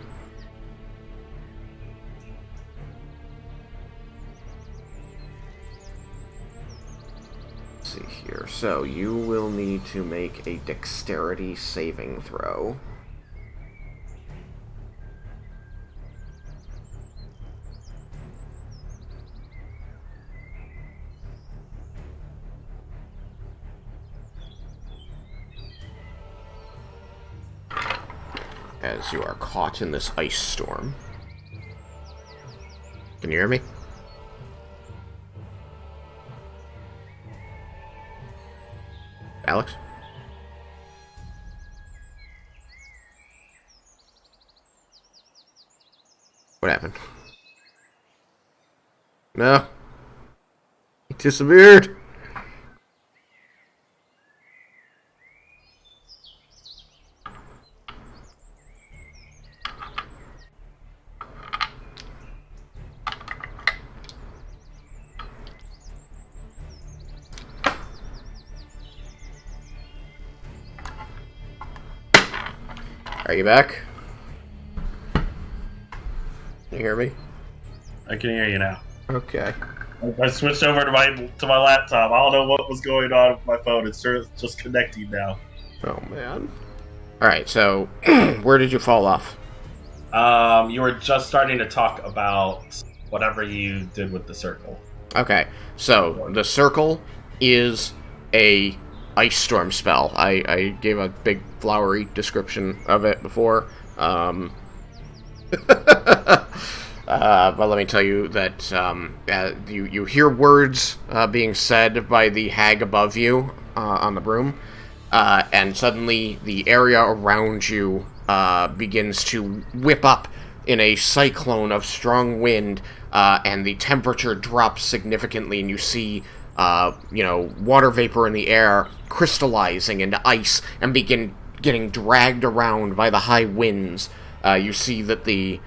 Let's see here. So, you will need to make a dexterity saving throw. as you are caught in this ice storm. Can you hear me? Alex? What happened? No. He disappeared. Are you back? Can you hear me? I can hear you now. Okay. I switched over to my laptop. I don't know what was going on with my phone. It's just connecting now. Oh, man. Alright, so where did you fall off? You were just starting to talk about whatever you did with the circle. Okay, so the circle is a ice storm spell. I gave a big flowery description of it before. But let me tell you that you hear words being said by the hag above you on the broom, and suddenly the area around you begins to whip up in a cyclone of strong wind, and the temperature drops significantly, and you see water vapor in the air crystallizing into ice and begin getting dragged around by the high winds. You see that the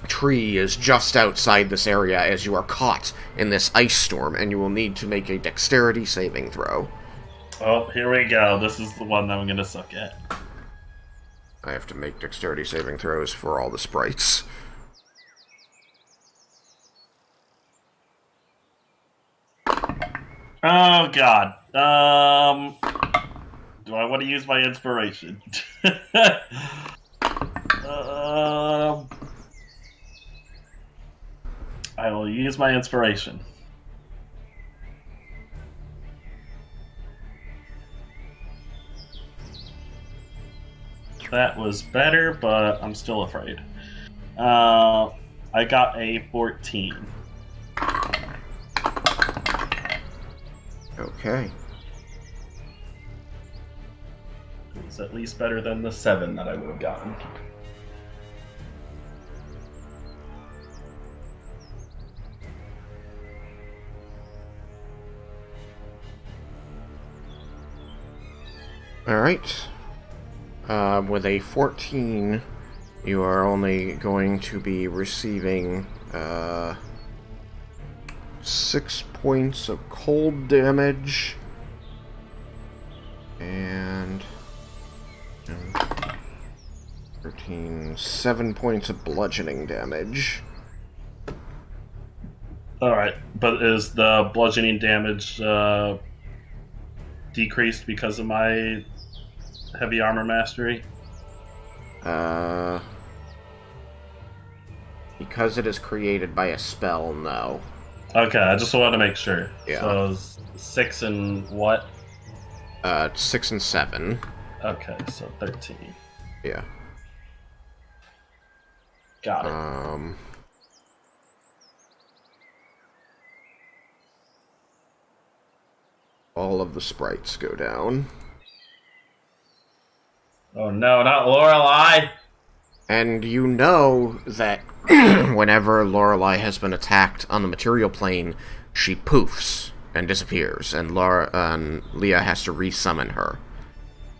tree is just outside this area as you are caught in this ice storm, and you will need to make a dexterity saving throw. Oh, here we go. This is the one that I'm going to suck at. I have to make dexterity saving throws for all the sprites. Oh, God. Do I want to use my inspiration? I will use my inspiration. That was better, but I'm still afraid. I got a 14. Okay. It's at least better than the 7 that I would have gotten. Alright. With a 14, you are only going to be receiving 6 points of cold damage and 7 points of bludgeoning damage. Alright, but is the bludgeoning damage decreased because of my heavy armor mastery? Because it is created by a spell, no. Okay, I just wanted to make sure. Yeah. So 6 and what? 6 and 7. Okay, so 13. Yeah. Got it. All of the sprites go down. Oh no, not Lorelei! And you know that whenever Lorelei has been attacked on the material plane, she poofs and disappears, and Leah has to resummon her.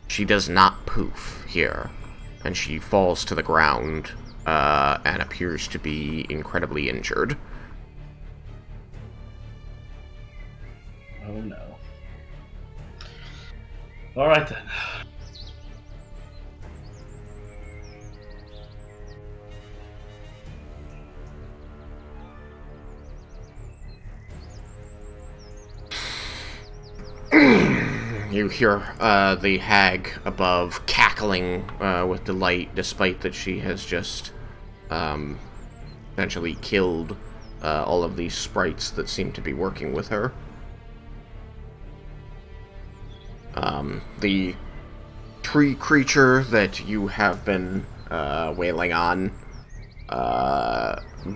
She does not poof here, and she falls to the ground and appears to be incredibly injured. Oh no. Alright then. You hear the hag above cackling with delight, despite that she has just essentially killed all of these sprites that seem to be working with her. The tree creature that you have been wailing on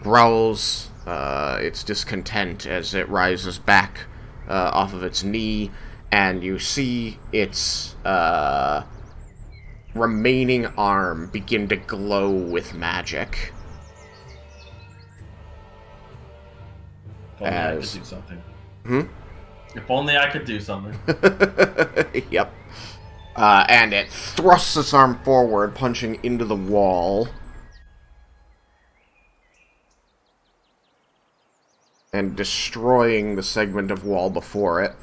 growls its discontent as it rises back off of its knee, and you see its remaining arm begin to glow with magic. If only I could do something. Hmm? If only I could do something. Yep. And it thrusts its arm forward, punching into the wall. And destroying the segment of wall before it.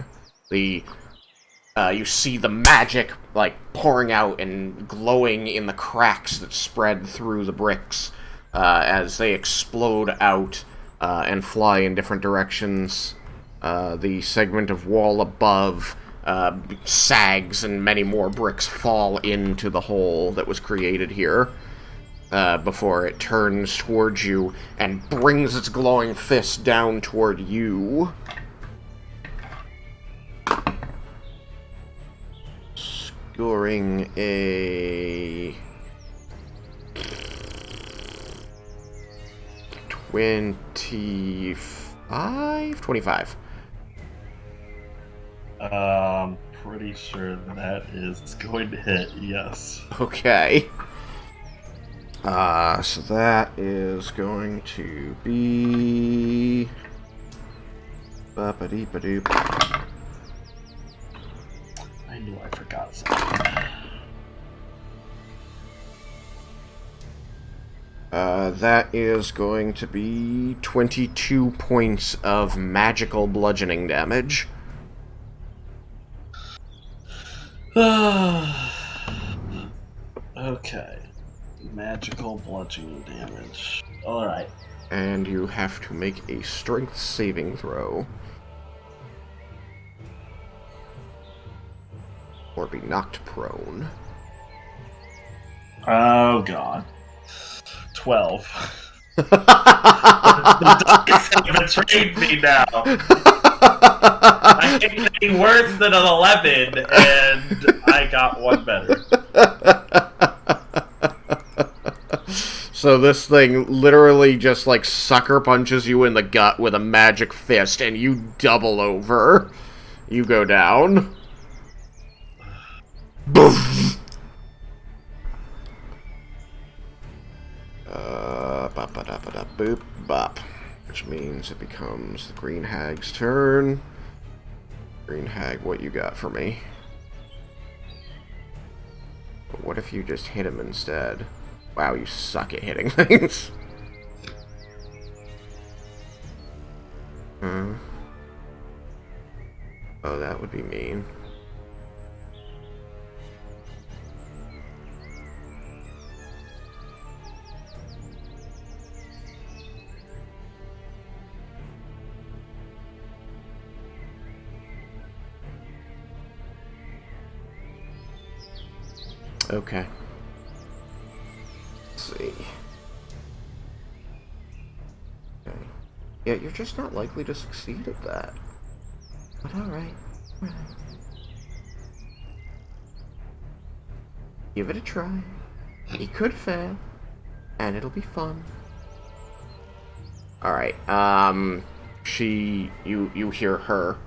You see the magic, like, pouring out and glowing in the cracks that spread through the bricks as they explode out and fly in different directions. The segment of wall above sags and many more bricks fall into the hole that was created here before it turns towards you and brings its glowing fist down toward you. Scoring a 25. Pretty sure that is going to hit, yes. Okay. So that is going to be... Ba-ba-dee-ba-doop. I knew I forgot something. That is going to be 22 points of magical bludgeoning damage. Okay. Magical bludgeoning damage. Alright. And you have to make a strength saving throw. Or be knocked prone. Oh, God. 12. The dice have betrayed me now. I think anything worse than an 11, and I got one better. So this thing literally just, like, sucker punches you in the gut with a magic fist, and you double over. You go down. Boof! Boop bop. Which means it becomes the Green Hag's turn. Green Hag, what you got for me? But what if you just hit him instead? Wow, you suck at hitting things. Oh, that would be mean. Okay. Let's see. Okay. Yeah, you're just not likely to succeed at that. But alright. Give it a try. He could fail. And it'll be fun. Alright, you hear her,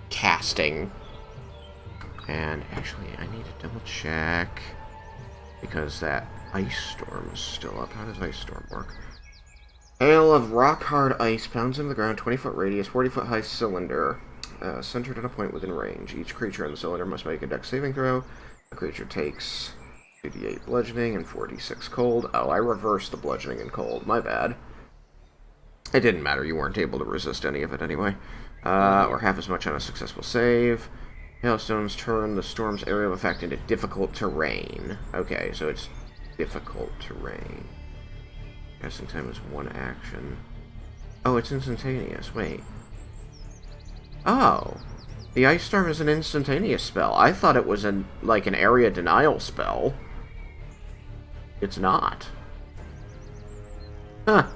casting. And actually, I need to double check, because that ice storm is still up. How does ice storm work? Hail of rock-hard ice pounds into the ground, 20-foot radius, 40-foot high cylinder, centered on a point within range. Each creature in the cylinder must make a dex saving throw. The creature takes 2d8 bludgeoning and 4d6 cold. Oh, I reversed the bludgeoning and cold. My bad. It didn't matter. You weren't able to resist any of it anyway. Or half as much on a successful save. Hailstones turn the storm's area of effect into difficult terrain. Okay, so it's difficult terrain. Casting time is 1 action. Oh, it's instantaneous. Wait. Oh. The Ice Storm is an instantaneous spell. I thought it was like an area denial spell. It's not. Huh.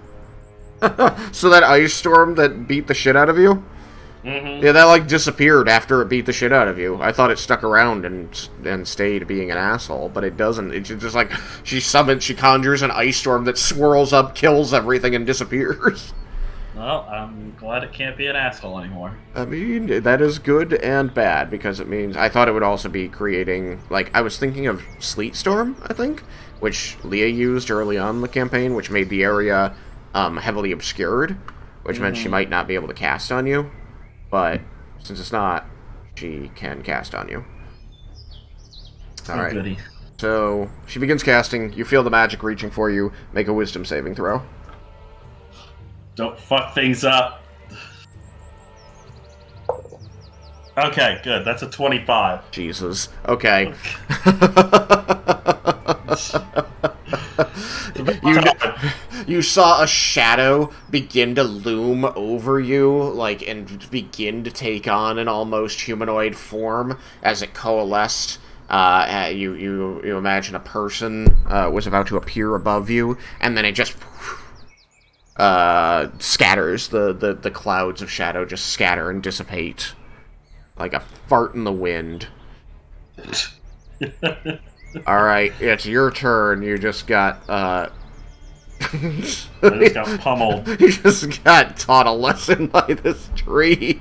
So that Ice Storm that beat the shit out of you? Yeah, that like disappeared after it beat the shit out of you. I thought it stuck around and stayed being an asshole, but it doesn't. It's just like she conjures an ice storm that swirls up, kills everything, and disappears. Well, I'm glad it can't be an asshole anymore. I mean, that is good and bad, because it means... I thought it would also be creating... Like, I was thinking of Sleet Storm, I think, which Leah used early on in the campaign, which made the area heavily obscured, which meant she might not be able to cast on you. But since it's not, she can cast on you. Alright. Goody. So, she begins casting. You feel the magic reaching for you. Make a wisdom saving throw. Don't fuck things up. Okay, good. That's a 25. Jesus. Okay. You saw a shadow begin to loom over you, like, and begin to take on an almost humanoid form as it coalesced. You imagine a person was about to appear above you, and then it just scatters. The clouds of shadow just scatter and dissipate like a fart in the wind. Alright, it's your turn. You just got I just got pummeled. You just got taught a lesson by this tree.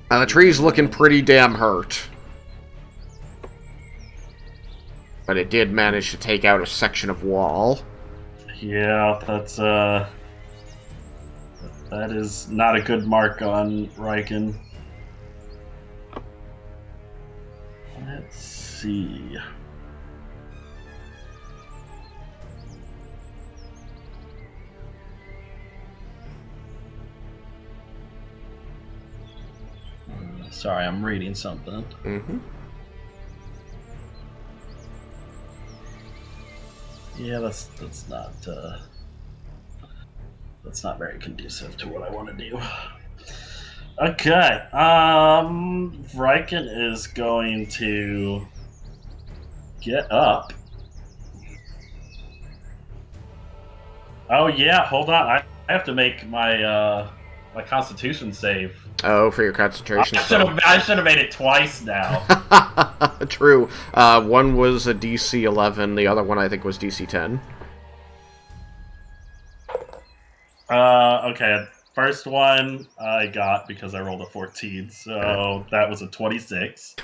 The tree's looking pretty damn hurt. But it did manage to take out a section of wall. Yeah, that is not a good mark on Raiken. Let's see. Sorry, I'm reading something. Mm-hmm. Yeah, that's not very conducive to what I want to do. Okay, Raiken is going to get up. Oh yeah, hold on. I have to make my my Constitution save. Oh, for your concentration. I should have made it twice now. True. One was a DC 11. The other one I think was DC 10. Okay. First one I got because I rolled a 14, so that was a 26.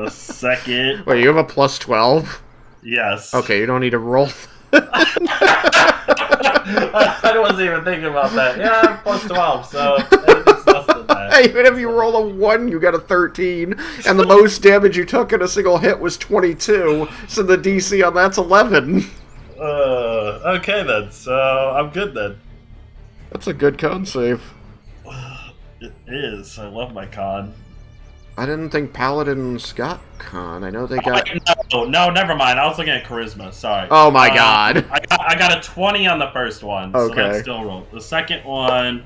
Second... Wait, you have a plus 12? Yes. Okay, you don't need to roll. I wasn't even thinking about that. Yeah, I'm plus 12, so it's less than that. Even if you roll a 1, you got a 13, and the most damage you took in a single hit was 22, so the DC on that's 11. Okay then, so I'm good then. That's a good con save. It is. I love my con. I didn't think Paladins got con. I know they got... No, never mind. I was looking at Charisma. Sorry. Oh my god. I got a 20 on the first one, so Okay. that's still rolled. The second one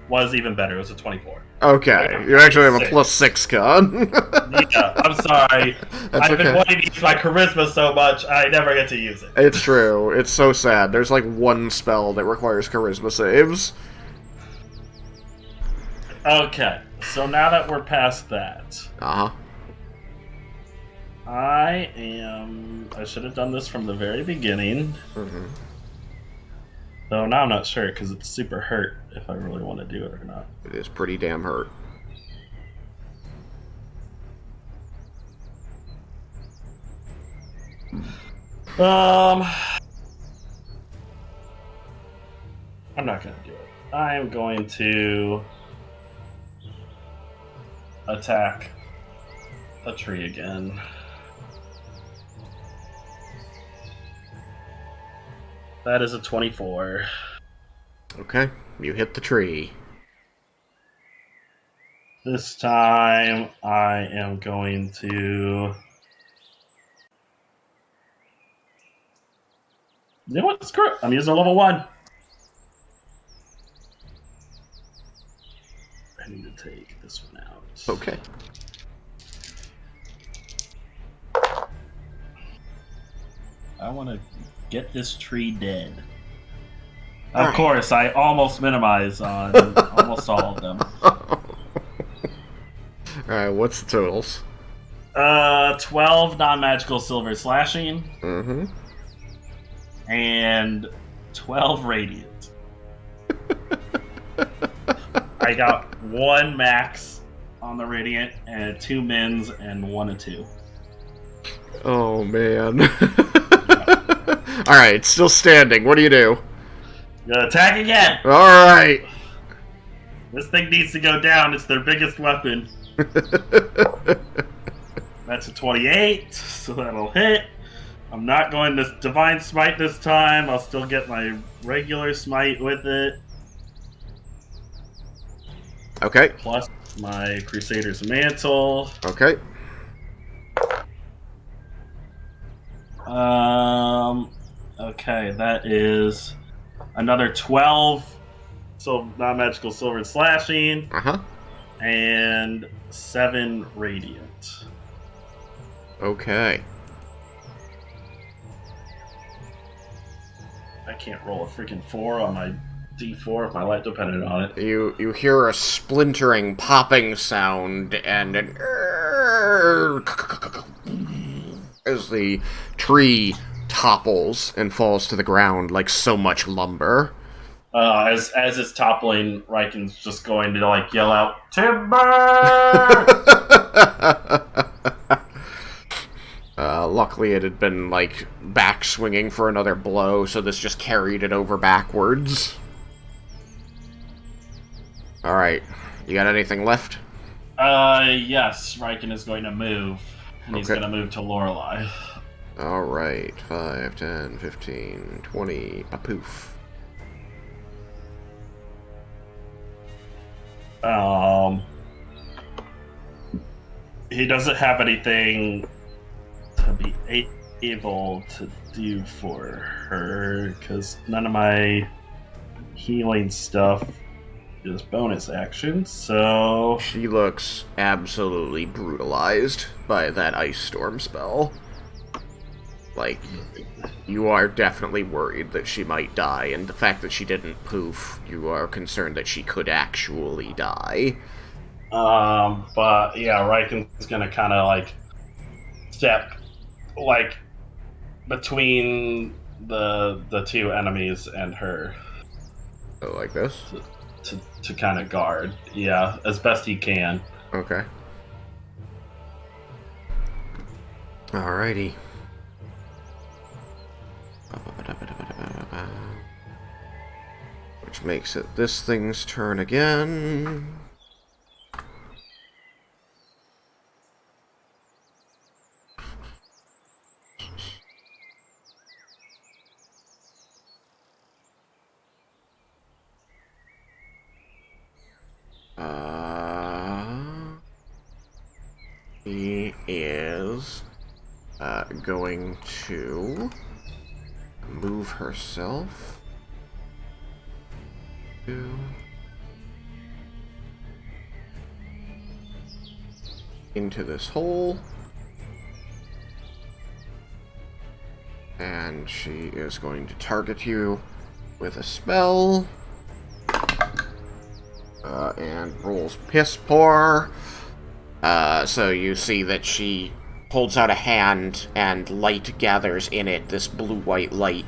was even better. It was a 24. Okay, you actually have a plus 6 con. Yeah, I'm sorry. That's I've been okay. wanting to use my Charisma so much, I never get to use it. It's true. It's so sad. There's like one spell that requires charisma saves. Okay, so now that we're past that, Uh-huh. I should have done this from the very beginning. Mm-hmm. Though now I'm not sure, because it's super hurt if I really want to do it or not. It is pretty damn hurt. I'm not going to do it. I am going to attack a tree again. That is a 24. Okay, you hit the tree. This time I am going to... You know what? Screw it. I'm using a level 1. I need to take this one out. Okay. I want to get this tree dead. Of course, I almost minimize on almost all of them. Alright, what's the totals? 12 non-magical silver slashing. Mm-hmm. And 12 radiant. I got 1 max on the radiant, and 2 mins, and 1 and 2. Oh, man. Alright, it's still standing. What do you do? Gonna attack again! Alright. This thing needs to go down. It's their biggest weapon. That's a 28, so that'll hit. I'm not going to Divine Smite this time. I'll still get my regular smite with it. Okay. Plus my Crusader's Mantle. Okay. Okay, that is another 12 non-magical silver slashing. Uh-huh. And 7 radiant. Okay. I can't roll a freaking 4 on my D4 if my life depended on it. You hear a splintering, popping sound, and an as the tree topples and falls to the ground like so much lumber. As it's toppling, Raiken's just going to like yell out, "Timber!" Luckily, it had been like back swinging for another blow, so this just carried it over backwards. All right, you got anything left? Yes, Raiken is going to move, and he's Okay. going to move to Lorelei. All right, 5, 10, 15, 20, a poof. He doesn't have anything to be able to do for her because none of my healing stuff is bonus action. So She looks absolutely brutalized by that ice storm spell. Like, you are definitely worried that she might die, and the fact that she didn't poof, you are concerned that she could actually die. but yeah, Raiken's gonna kind of like step like between the two enemies and her Oh, like this? to kind of guard, yeah, as best he can. Okay. Alrighty. Which makes it this thing's turn again. He is going to move herself into this hole, and she is going to target you with a spell, and rolls piss poor. So you see that she holds out a hand, and light gathers in it, this blue-white light,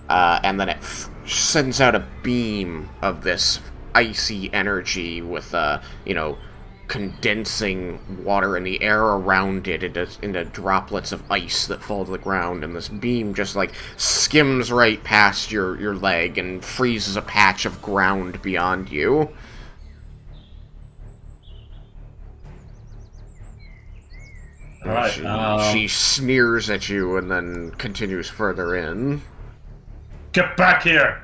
and then it sends out a beam of this icy energy with, condensing water in the air around it into droplets of ice that fall to the ground, and this beam just, like, skims right past your leg and freezes a patch of ground beyond you. Alright, She sneers at you and then continues further in. get back here!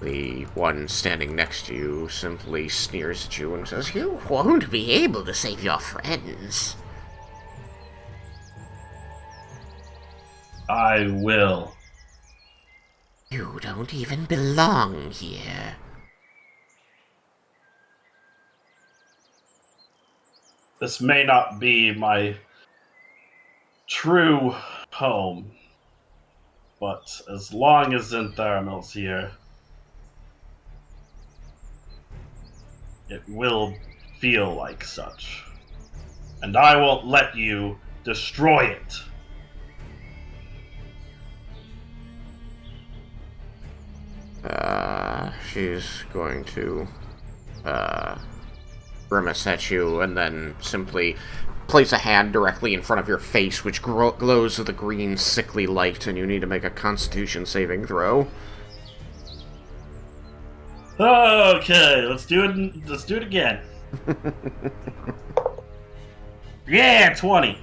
The one standing next to you simply sneers at you and says, "You won't be able to save your friends." I will. You don't even belong here. This may not be my true home. But as long as Zentharamil's here, it will feel like such. And I won't let you destroy it. She's going to grimace at you and then simply place a hand directly in front of your face, which glows with a green, sickly light, and you need to make a Constitution saving throw. Okay, let's do it. Let's do it again. Yeah, 20.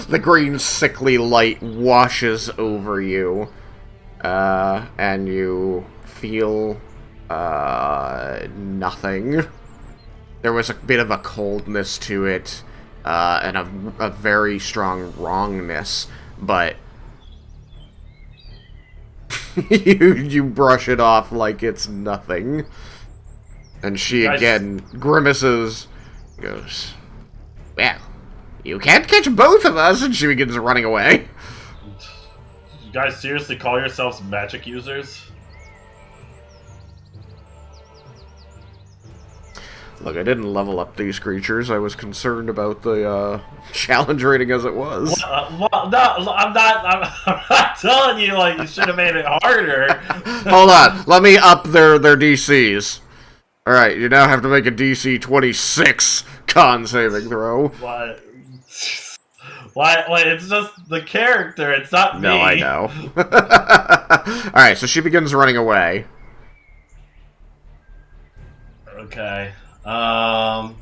The green, sickly light washes over you, and you feel nothing. There was a bit of a coldness to it, and a very strong wrongness, but you brush it off like it's nothing. And she again grimaces, goes, "Well, you can't catch both of us," and she begins running away. You guys seriously call yourselves magic users? Look, I didn't level up these creatures. I was concerned about the challenge rating as it was. No, I'm not telling you like you should have made it harder. Hold on, let me up their DCs. All right, you now have to make a DC 26 con saving throw. What? Why? It's just the character. It's not me. No, I know. All right, so she begins running away. Okay. I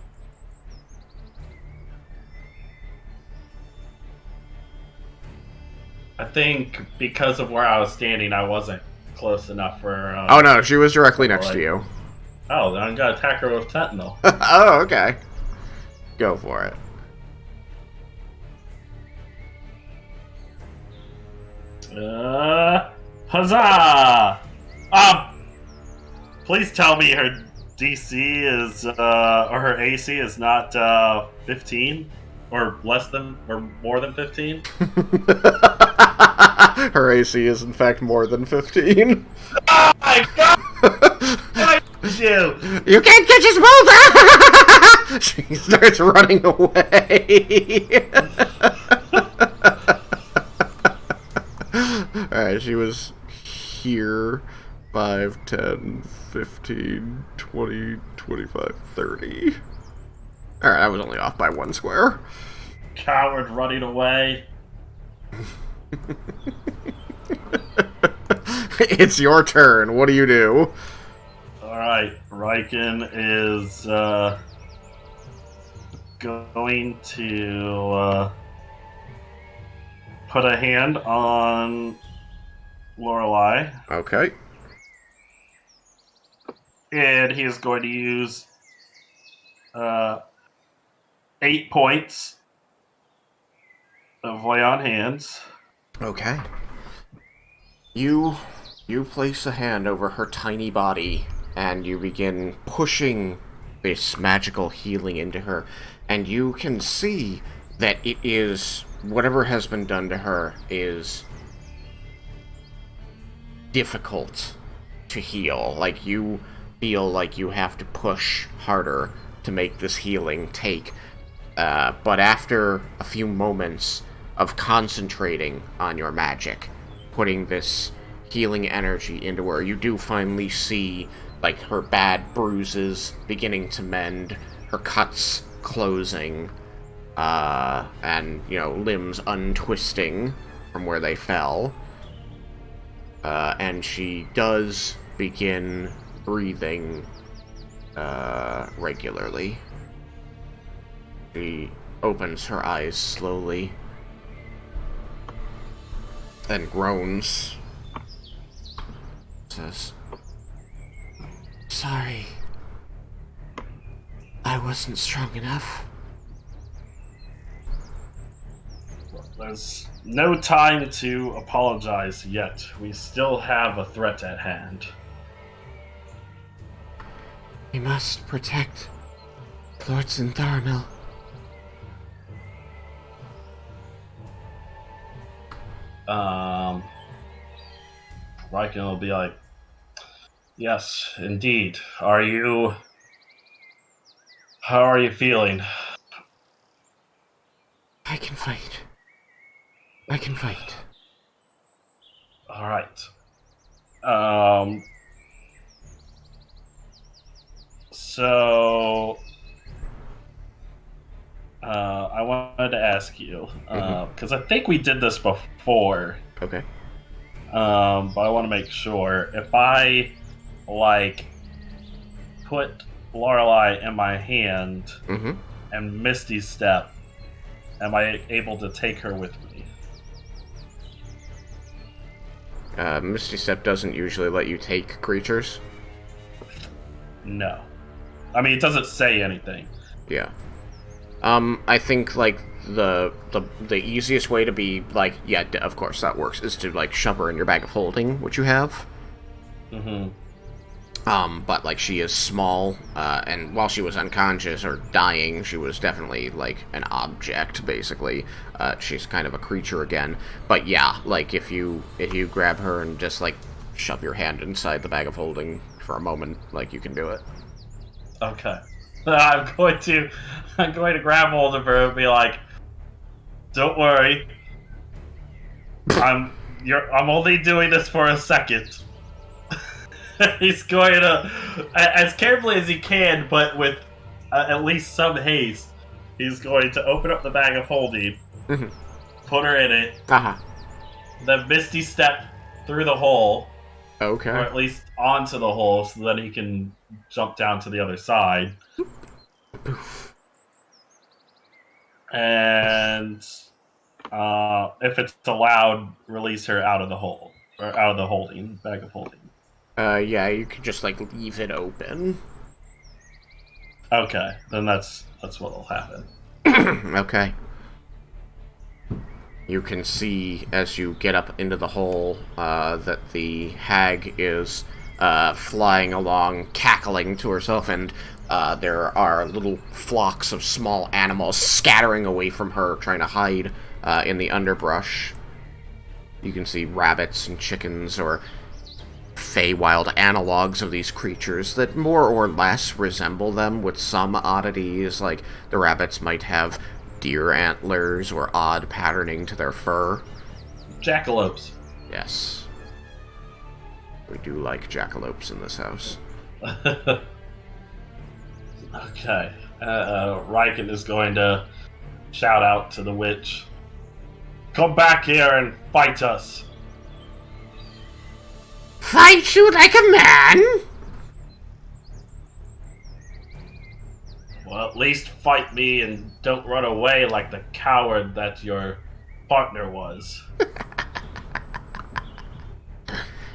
think because of where I was standing, I wasn't close enough for. Oh no, she was directly next to you. Oh, then I'm gonna attack her with Sentinel. Oh, okay. Go for it. Huzzah! Please tell me her DC is, or her AC is not 15, or less than, or more than 15. Her AC is in fact more than 15. Oh my god! You can't catch us both! She starts running away. Alright, she was here. 5, 10, 15, 20, 25, 30. Alright, I was only off by 1 square. Coward running away. It's your turn. What do you do? Alright, Raiken is going to put a hand on Lorelei. Okay. And he is going to use 8 points of lay on hands. Okay. You place a hand over her tiny body, and you begin pushing this magical healing into her, and you can see that it is, whatever has been done to her is difficult to heal. Like, you feel like you have to push harder to make this healing take. But after a few moments of concentrating on your magic, putting this healing energy into her, you do finally see, like, her bad bruises beginning to mend, her cuts closing, and, you know, limbs untwisting from where they fell. And she does begin breathing regularly. She opens her eyes slowly and groans. Says, "Sorry. I wasn't strong enough." There's no time to apologize yet. We still have a threat at hand. We must protect Lord Zentharamil. Raiken will be like, yes, indeed. How are you feeling? I can fight. I can fight. All right. Um, so, I wanted to ask you, because I think we did this before, Okay. but I want to make sure. If I, like, put Lorelei in my hand Mm-hmm. and Misty Step, am I able to take her with me? Misty Step doesn't usually let you take creatures. No. I mean, it doesn't say anything. Yeah. I think, like, the easiest way to be, like, yeah, of course that works, is to, like, shove her in your bag of holding, which you have. Mm-hmm. But, like, she is small, and while she was unconscious or dying, she was definitely, like, an object, basically. She's kind of a creature again. But, yeah, like, if you grab her and just, like, shove your hand inside the bag of holding for a moment, like, you can do it. Okay. I'm going to grab hold of her and be like, "Don't worry. I'm only doing this for a second." He's going to, as carefully as he can, but with at least some haste, he's going to open up the bag of holding, Mhm. put her in it, Aha. then Misty Step through the hole, or Okay. at least onto the hole, so that he can jump down to the other side. And if it's allowed, release her out of the hole, or out of the holding bag of holding. Yeah, you could just, like, leave it open. Okay, then that's what'll happen. Okay. You can see, as you get up into the hole, that the hag is flying along, cackling to herself, and there are little flocks of small animals scattering away from her, trying to hide in the underbrush. You can see rabbits and chickens, or Feywild analogs of these creatures that more or less resemble them, with some oddities, like the rabbits might have deer antlers or odd patterning to their fur. Jackalopes. Yes. We do like jackalopes in this house. Okay. Raiken is going to shout out to the witch, "Come back here and fight us!" Fight you like a man? Well, at least fight me and don't run away like the coward that your partner was.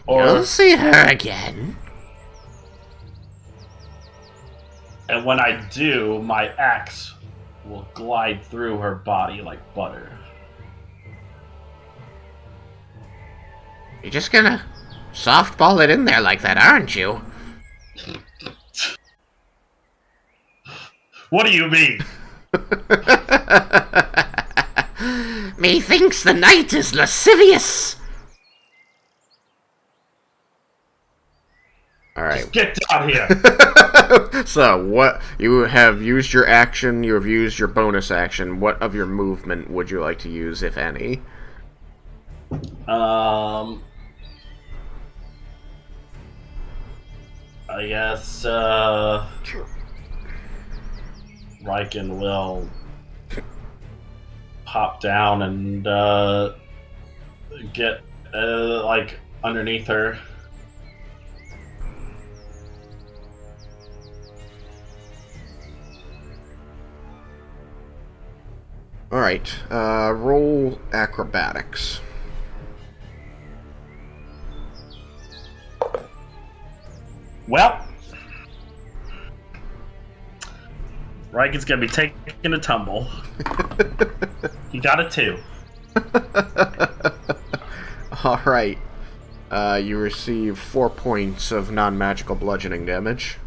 You'll see her again. And when I do, my axe will glide through her body like butter. You're just gonna softball it in there like that, aren't you? What do you mean? Methinks the night is lascivious. Alright. Just get down here! So, what, you have used your action, you have used your bonus action. What of your movement would you like to use, if any? I guess, Raiken will hop down and, get, like, underneath her. Alright, roll acrobatics. Well, Raiken's gonna be taking a tumble. He got a 2. Alright. You receive 4 points of non-magical bludgeoning damage.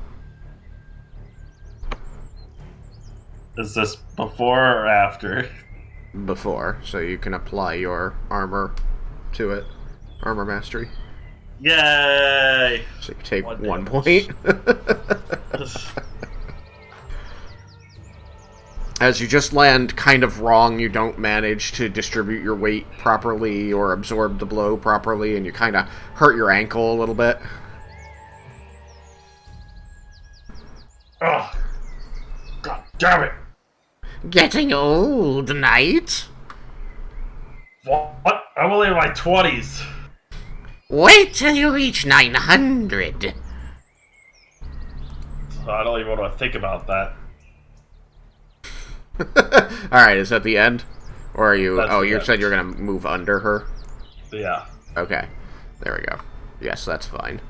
Is this before or after? Before, so you can apply your armor to it. Armor mastery. Yay! So you take 1 damage. point. As you just land kind of wrong, you don't manage to distribute your weight properly or absorb the blow properly, and you kind of hurt your ankle a little bit. Ugh. God damn it! Getting old, knight. What? I'm only in my 20s. Wait till you reach 900. I don't even want to think about that. Alright, is that the end? Or are you... That's oh, the you end. said you're going to move under her? Yeah. Okay. There we go. Yes, that's fine.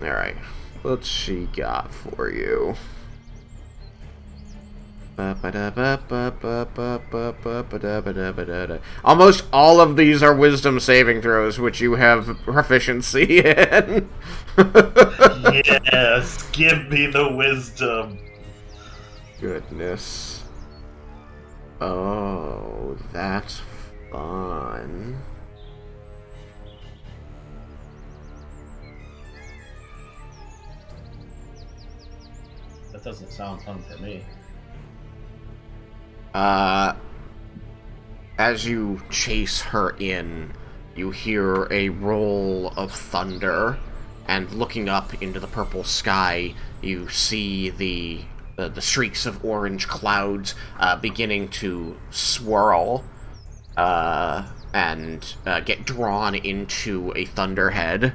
Alright. What's she got for you? Almost all of these are wisdom saving throws, which you have proficiency in. Yes, give me the wisdom. Goodness. Oh, that's fun. That doesn't sound fun for me. As you chase her in, you hear a roll of thunder, and looking up into the purple sky, you see the streaks of orange clouds beginning to swirl and get drawn into a thunderhead.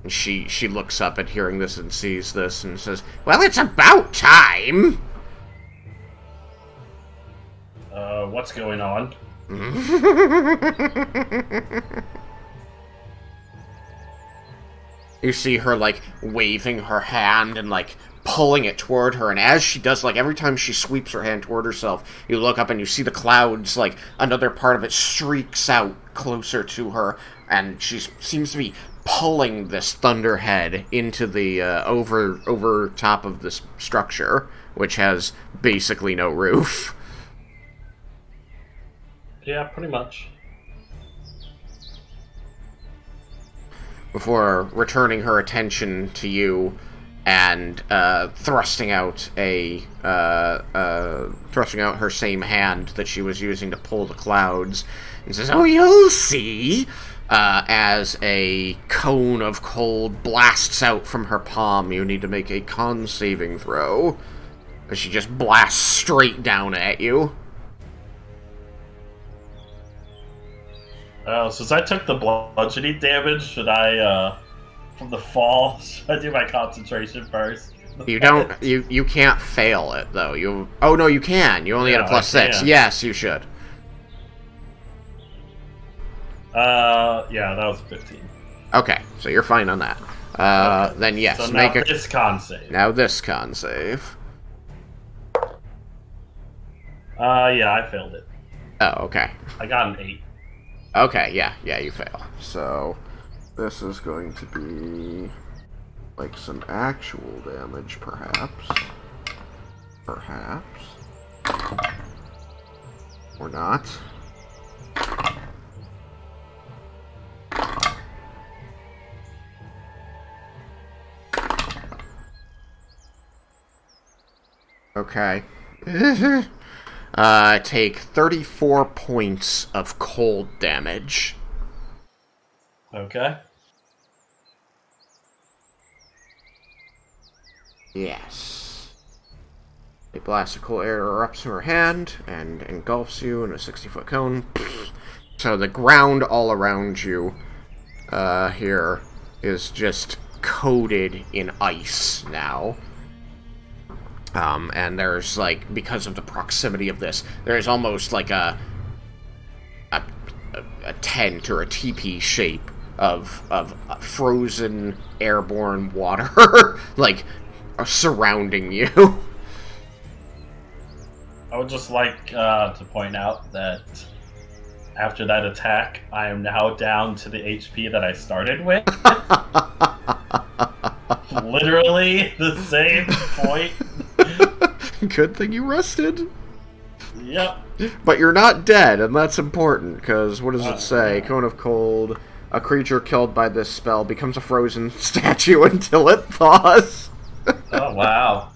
And she looks up at hearing this and sees this and says, "Well, it's about time!" What's going on? You see her, like, waving her hand and, like, pulling it toward her, and as she does, like, every time she sweeps her hand toward herself, you look up and you see the clouds, like, another part of it streaks out closer to her, and she seems to be pulling this thunderhead into the, over top of this structure, which has basically no roof. Yeah, pretty much. Before returning her attention to you and thrusting out her same hand that she was using to pull the clouds, and says, "Oh, you'll see," as a cone of cold blasts out from her palm. You need to make a con saving throw, as she just blasts straight down at you. Since I took the bludgeoning damage, should I, from the fall, should I do my concentration first? You don't, you can't fail it, though. Oh, no, you can. You only get a +6. Yes, you should. Yeah, that was 15. Okay, so you're fine on that. Okay. Then yes, so make now this con save. Now this con save. Yeah, I failed it. Oh, okay. I got an 8. Okay, yeah, you fail. So, this is going to be, like, some actual damage, perhaps. Perhaps. Or not. Okay. Take 34 points of cold damage. Okay. Yes. A blast of cold air erupts from her hand and engulfs you in a 60-foot cone. So the ground all around you here is just coated in ice now. And there's, like, because of the proximity of this, there's almost like a tent or a teepee shape of frozen airborne water, like, surrounding you. I would just like to point out that after that attack, I am now down to the HP that I started with. Literally the same point. Good thing you rested. Yep. But you're not dead, and that's important, because what does it say? Cone of Cold. A creature killed by this spell becomes a frozen statue until it thaws. Oh, wow.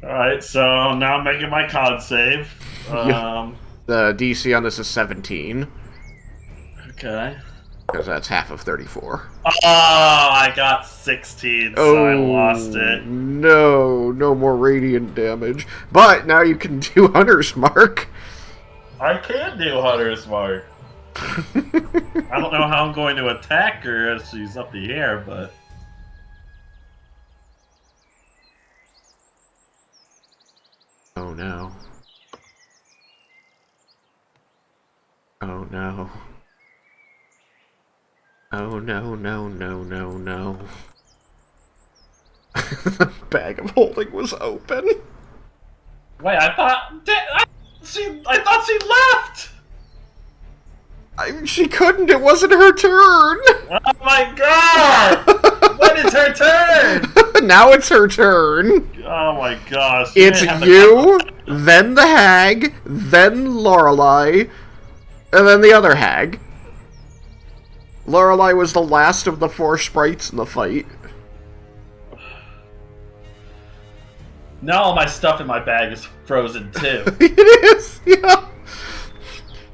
Alright, so now I'm making my con save. The DC on this is 17. Okay. Because that's half of 34. Oh, I got 16, so I lost it. No, no more radiant damage. But now you can do Hunter's Mark. I can do Hunter's Mark. I don't know how I'm going to attack her as she's up the air, but... Oh no. Oh no. Oh no, no, no, no, no. The bag of holding was open. Wait, I thought she left! She couldn't, it wasn't her turn! Oh my god! When is her turn? Now it's her turn. Oh my gosh. It's you, then the hag, then Lorelei, and then the other hag. Lorelei was the last of the 4 sprites in the fight. Now all my stuff in my bag is frozen too. It is, yeah.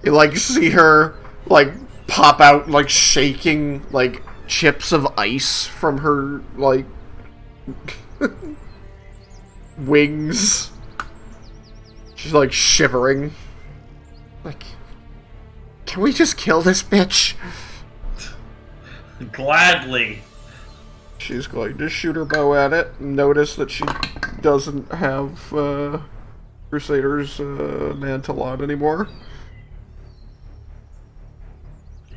You, like, see her, like, pop out, like, shaking, like, chips of ice from her, like, wings. She's, like, shivering. Like, can we just kill this bitch? Gladly. She's going to shoot her bow at it. Notice that she doesn't have Crusader's mantle on anymore.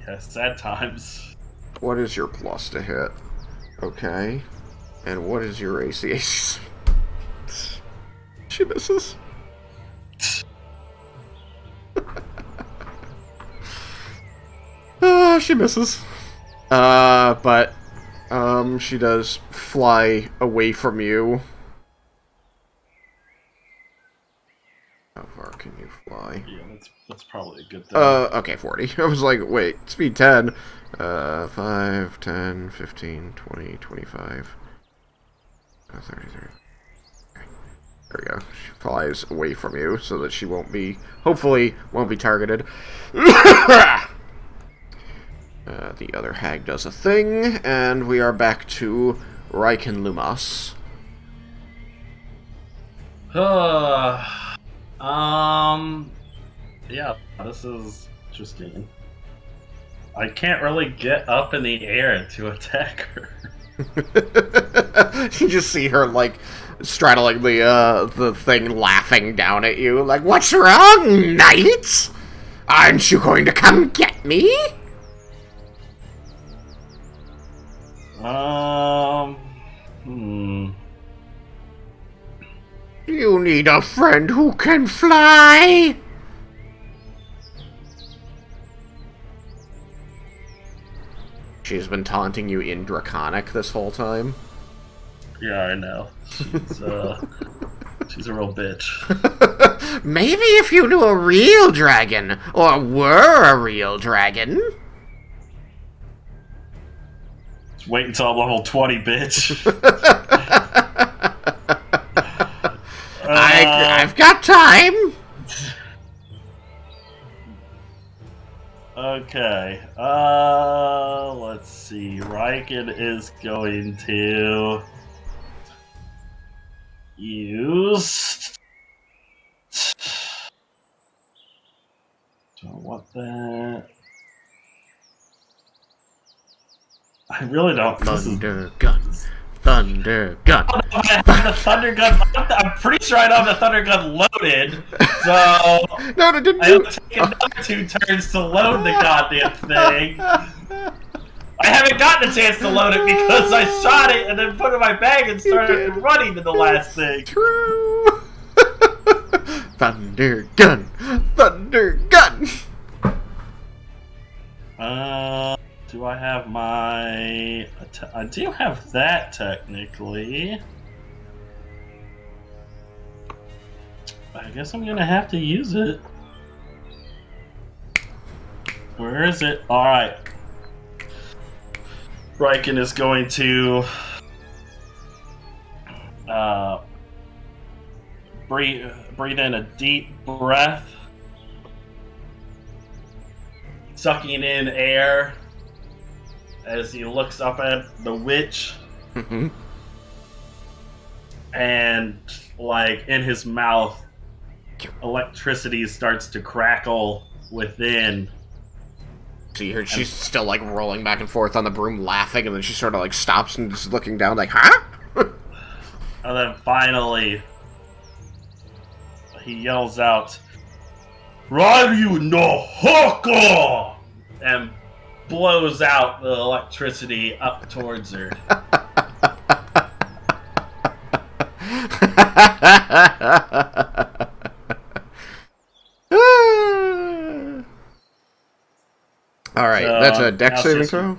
Yeah, sad times. What is your plus to hit? Okay. And what is your AC? She misses. She misses. But she does fly away from you. How far can you fly? Yeah, that's probably a good thing. Okay, 40. I was like, wait, speed 10. 5, 10, 15, 20, 25. 30, 30. Okay. There we go. She flies away from you so that she won't be, hopefully, won't be targeted. The other hag does a thing, and we are back to Raiken Lumas. Yeah, this is interesting. I can't really get up in the air to attack her. You just see her, like, straddling the thing, laughing down at you, like, "What's wrong, knight? Aren't you going to come get me?" You need a friend who can fly. She's been taunting you in Draconic this whole time. Yeah, I know. She's a real bitch. Maybe if you knew a real dragon, or were a real dragon. Just wait until I'm level 20, bitch. I've got time. Okay. Let's see. Raiken is going to use. Do I want that? I really don't. Thunder gun. Thunder gun. I have the thunder gun. I'm pretty sure I don't have the thunder gun loaded. So No, it didn't I do have to take another 2 turns to load the goddamn thing. I haven't gotten a chance to load it because I shot it and then put it in my bag and started running to the last thing. True. Thunder gun. Thunder gun. Do I have my... I do have that, technically. I guess I'm gonna have to use it. Where is it? Alright. Raiken is going to breathe in a deep breath, sucking in air as he looks up at the witch. Mm-hmm. And, like, in his mouth, electricity starts to crackle within. So you hear she's still, like, rolling back and forth on the broom, laughing, and then she sort of, like, stops and just looking down, like, huh? And then finally, he yells out, Ryu no Hoko! And blows out the electricity up towards her. Alright, So, that's a dex now saving she's- throw?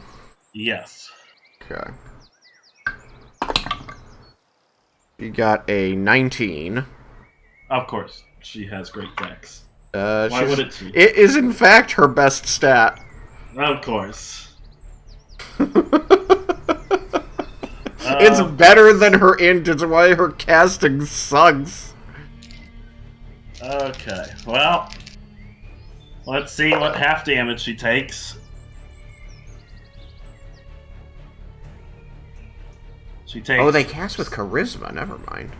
Yes. Okay. You got a 19. Of course. She has great dex. Why wouldn't she? It is, in fact, her best stat. Of course. It's better than her int, it's why her casting sucks. Okay, well, let's see what half damage she takes. She takes. Oh, they cast with charisma, never mind.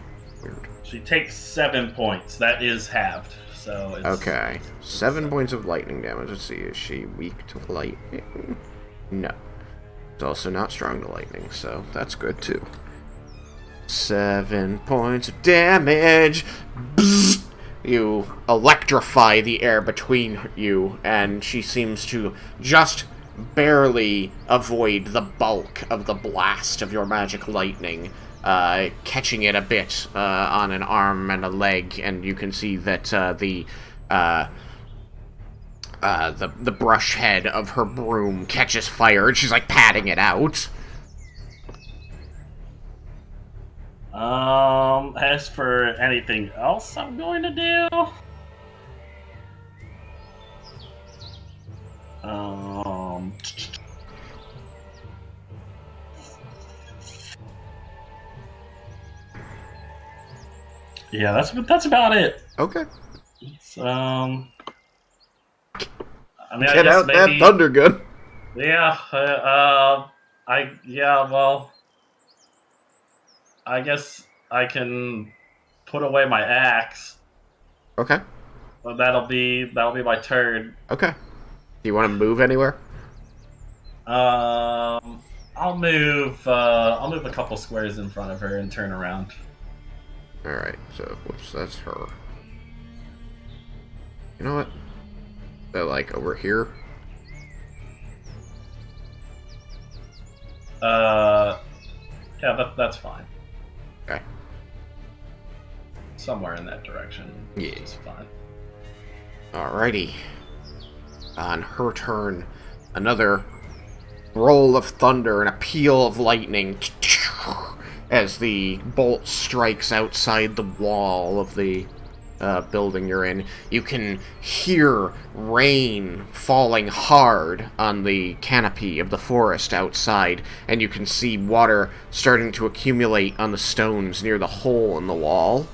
Weird. She takes 7 points. That is halved. So it's, Okay, 7 points of lightning damage. Let's see, is she weak to lightning? No. It's also not strong to lightning, so that's good too. 7 points of damage! Bzzz! You electrify the air between you, and she seems to just barely avoid the bulk of the blast of your magic lightning, catching it a bit on an arm and a leg, and you can see that the brush head of her broom catches fire, and she's like patting it out. As for anything else I'm going to do, yeah, that's about it. Okay. It's, I mean, I Get guess out maybe, that thunder gun. Yeah, well, I guess I can put away my axe. Okay. Well, that'll be my turn. Okay. Do you want to move anywhere? I'll move a couple squares in front of her and turn around. Alright, so, whoops, that's her. You know what? They're like over here. Yeah, that's fine. Okay. Somewhere in that direction. Yeah. It's fine. Alrighty. On her turn, another roll of thunder and a peal of lightning as the bolt strikes outside the wall of the building you're in. You can hear rain falling hard on the canopy of the forest outside, and you can see water starting to accumulate on the stones near the hole in the wall.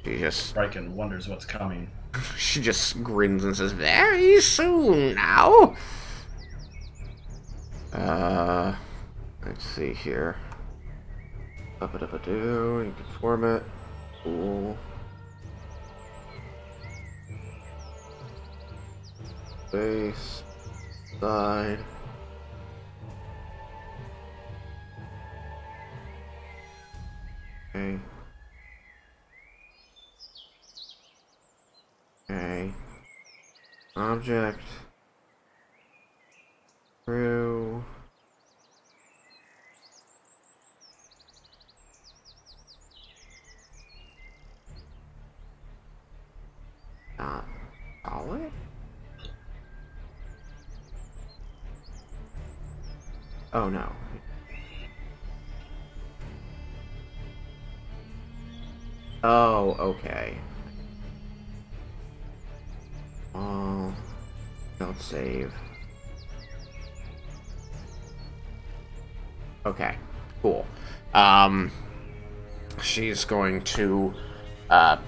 Raiken wonders what's coming. She just grins and says, "Very soon now." Let's see here. Up-a-dub-a-doo, you can form it. Cool. Base. Side. Okay. Okay. Object. Crew. Not solid? Oh no. Oh, okay. Don't save. Okay, cool. She's going to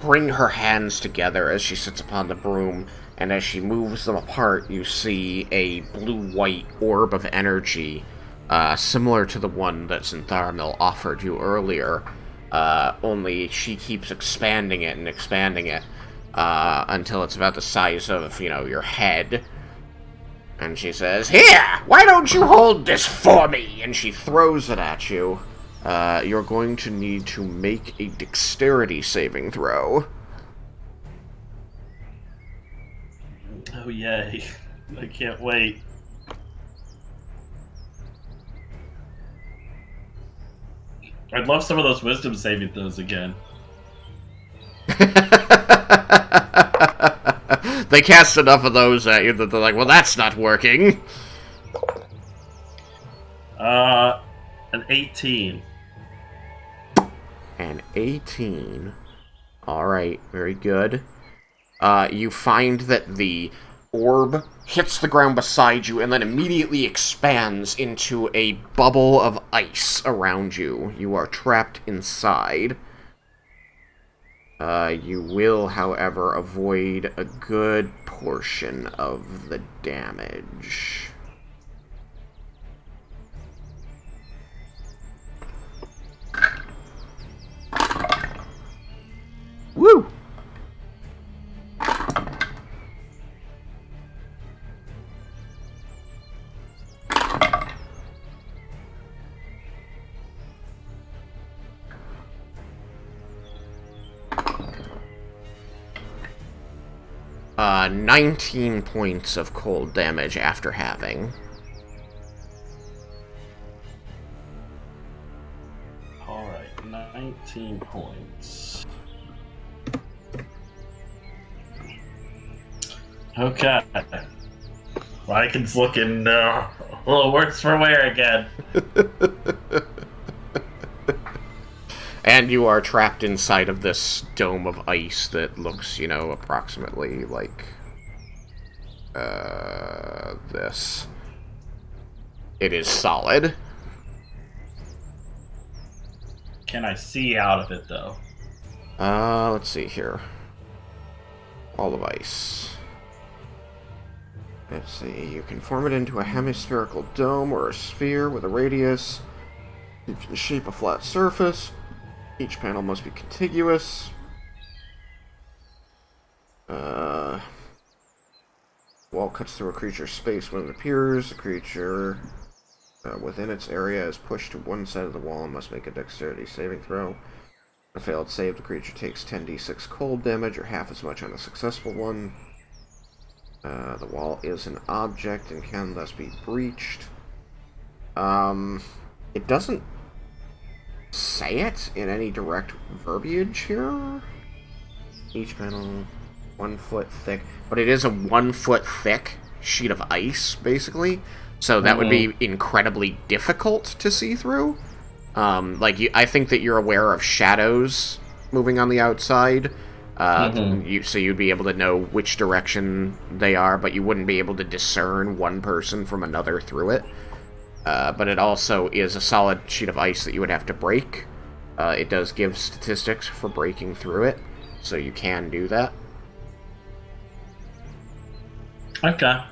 bring her hands together as she sits upon the broom, and as she moves them apart, you see a blue-white orb of energy, similar to the one that Zintharmil offered you earlier, only she keeps expanding it and expanding it, until it's about the size of, your head. And she says, "Here! Why don't you hold this for me?" And she throws it at you. You're going to need to make a dexterity saving throw. Oh, yay. I can't wait. I'd love some of those wisdom saving throws again. They cast enough of those at you that they're like, well, that's not working. An 18. An 18. Alright, very good. You find that the orb hits the ground beside you and then immediately expands into a bubble of ice around you. You are trapped inside. You will, however, avoid a good portion of the damage. Woo! 19 points of cold damage after halving. Alright, 19 points. Okay. Raiken's looking a little worse for wear again. And you are trapped inside of this dome of ice that looks, approximately like this. It is solid. Can I see out of it, though? Let's see here. All of ice. Let's see, you can form it into a hemispherical dome or a sphere with a radius. You can shape a flat surface. Each panel must be contiguous. Wall cuts through a creature's space when it appears. The creature within its area is pushed to one side of the wall and must make a dexterity saving throw. On a failed save, the creature takes 10d6 cold damage, or half as much on a successful one. The wall is an object and can thus be breached. It doesn't say it in any direct verbiage here. Each panel 1 foot thick, but it is a 1 foot thick sheet of ice, basically. So that would be incredibly difficult to see through. I think that you're aware of shadows moving on the outside. So you'd be able to know which direction they are, but you wouldn't be able to discern one person from another through it. But it also is a solid sheet of ice that you would have to break. It does give statistics for breaking through it, so you can do that. Okay.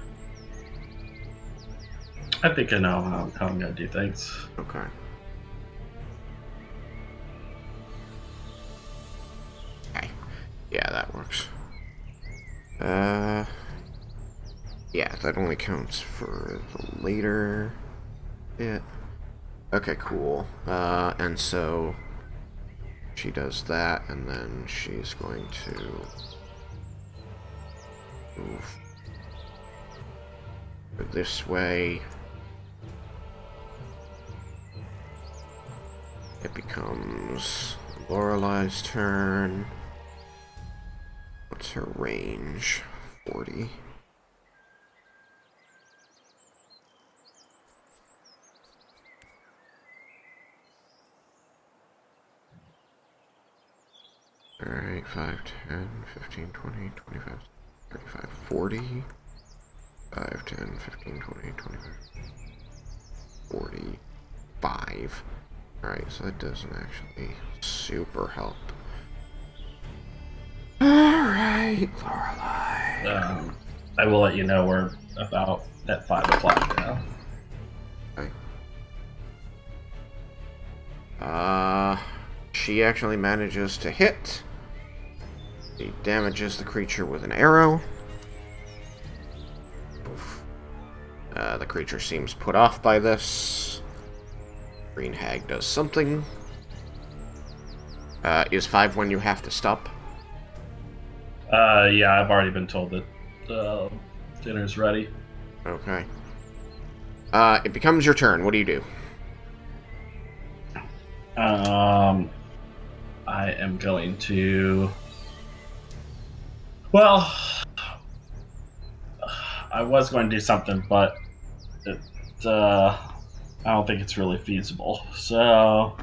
I think I know how I'm going to do things. Okay. Okay. Yeah, that works. Yeah, that only counts for the later bit. Okay, cool. And so she does that, and then she's going to move this way. It becomes Lorelai's turn. What's her range? 40. Alright, 5, 10, 15, 20, 25, 35, 40. 5, 10, 15, 20, 25, 45. Alright, so that doesn't actually super help. Alright, Lorelei. I will let you know we're about at 5 o'clock now. Okay. She actually manages to hit. He damages the creature with an arrow. Oof. The creature seems put off by this. Green Hag does something. Is 5 when you have to stop? Yeah, I've already been told that dinner's ready. Okay. It becomes your turn. What do you do? I am going to... Well, I was going to do something, but I don't think it's really feasible. So,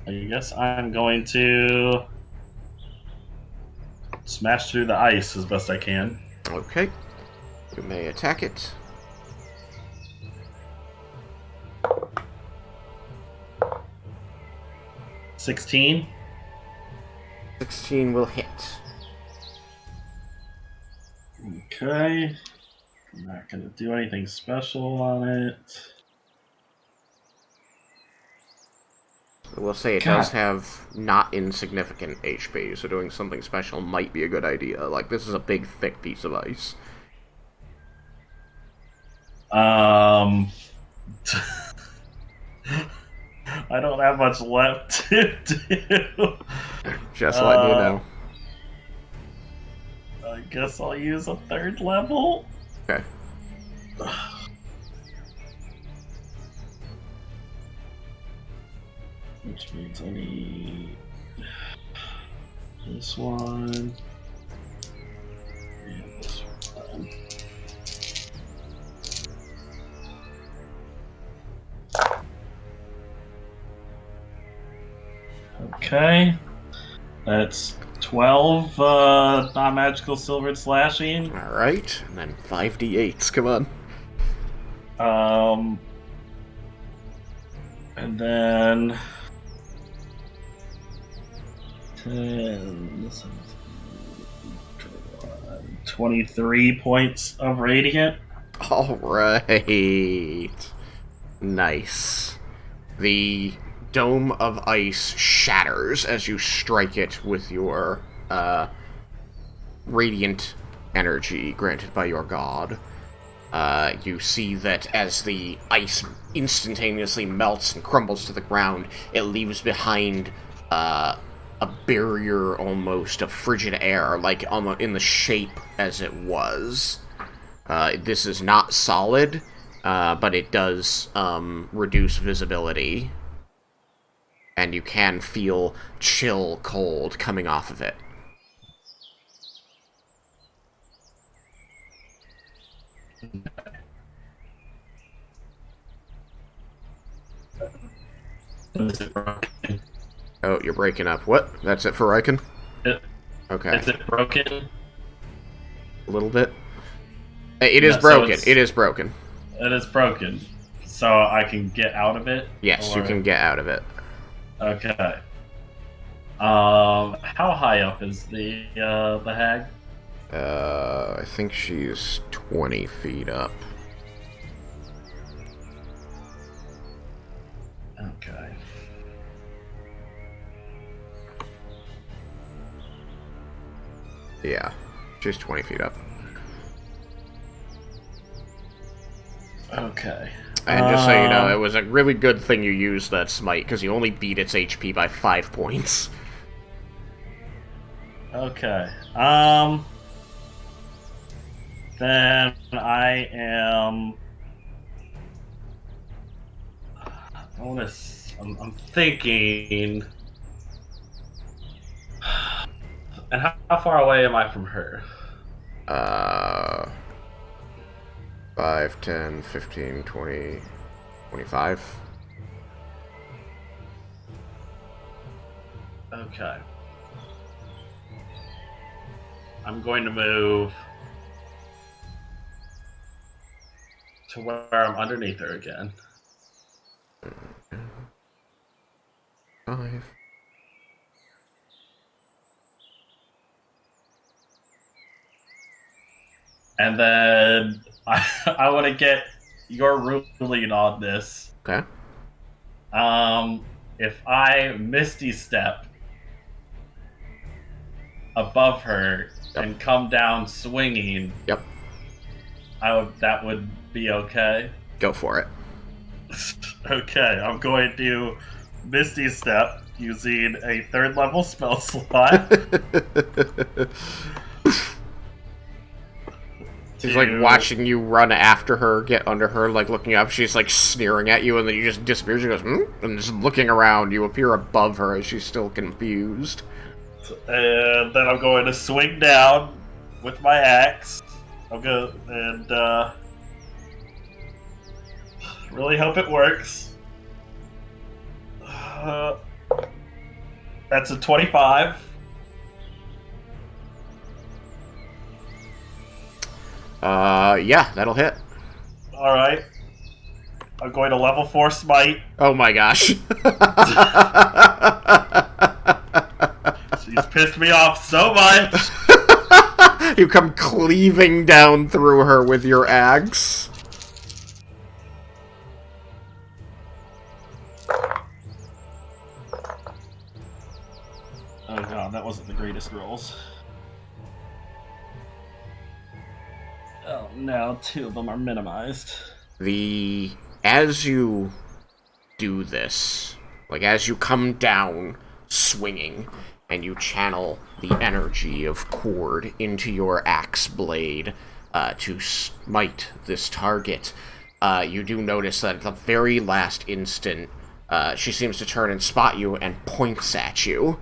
I guess I'm going to smash through the ice as best I can. Okay. You may attack it. 16. 16 will hit. Okay. I'm not going to do anything special on it. We'll say it does have not insignificant HP, so doing something special might be a good idea. Like, this is a big, thick piece of ice. I don't have much left to do. Just letting you know. I guess I'll use a 3rd level. Okay. Which means I need this one and this one. Okay. That's 12 non-magical silvered slashing. Alright, and then 5d8s, come on. And then 10, 23 points of radiant. Alright. Nice. The dome of ice shatters as you strike it with your radiant energy granted by your god. You see that as the ice instantaneously melts and crumbles to the ground, it leaves behind a barrier almost of frigid air, like almost in the shape as it was. This is not solid, but it does reduce visibility, and you can feel chill cold coming off of it. Is it broken? Oh, you're breaking up. What? That's it for Raiken? Okay. Is it broken? A little bit. It is Yeah, broken. so it is broken. It is broken. So I can get out of it? Yes, you can get out of it. Okay. How high up is the hag? I think she's 20 feet up. Okay. Yeah, she's 20 feet up. Okay. And just so you know, it was a really good thing you used that smite, because you only beat its HP by 5 points. Okay. Then I am. I'm thinking. And how far away am I from her? 5, 10, 15, 20, 25. Okay. I'm going to move to where I'm underneath her again. 5. And then I want to get your ruling on this. Okay. If I Misty Step above her and come down swinging, Yep. that would be okay. Go for it. Okay, I'm going to Misty Step using a 3rd level spell slot. She's like watching you run after her, get under her, like looking up. She's like sneering at you, and then you just disappear. She goes, and just looking around. You appear above her as she's still confused. And then I'm going to swing down with my axe. I'll go and really hope it works. That's a 25. Yeah, that'll hit. Alright. I'm going to level 4 smite. Oh my gosh. She's pissed me off so much. You come cleaving down through her with your axe. Oh god, that wasn't the greatest rolls. Oh no, 2 of them are minimized. As you do this, like as you come down swinging, and you channel the energy of Cord into your axe blade to smite this target, you do notice that at the very last instant, she seems to turn and spot you and points at you.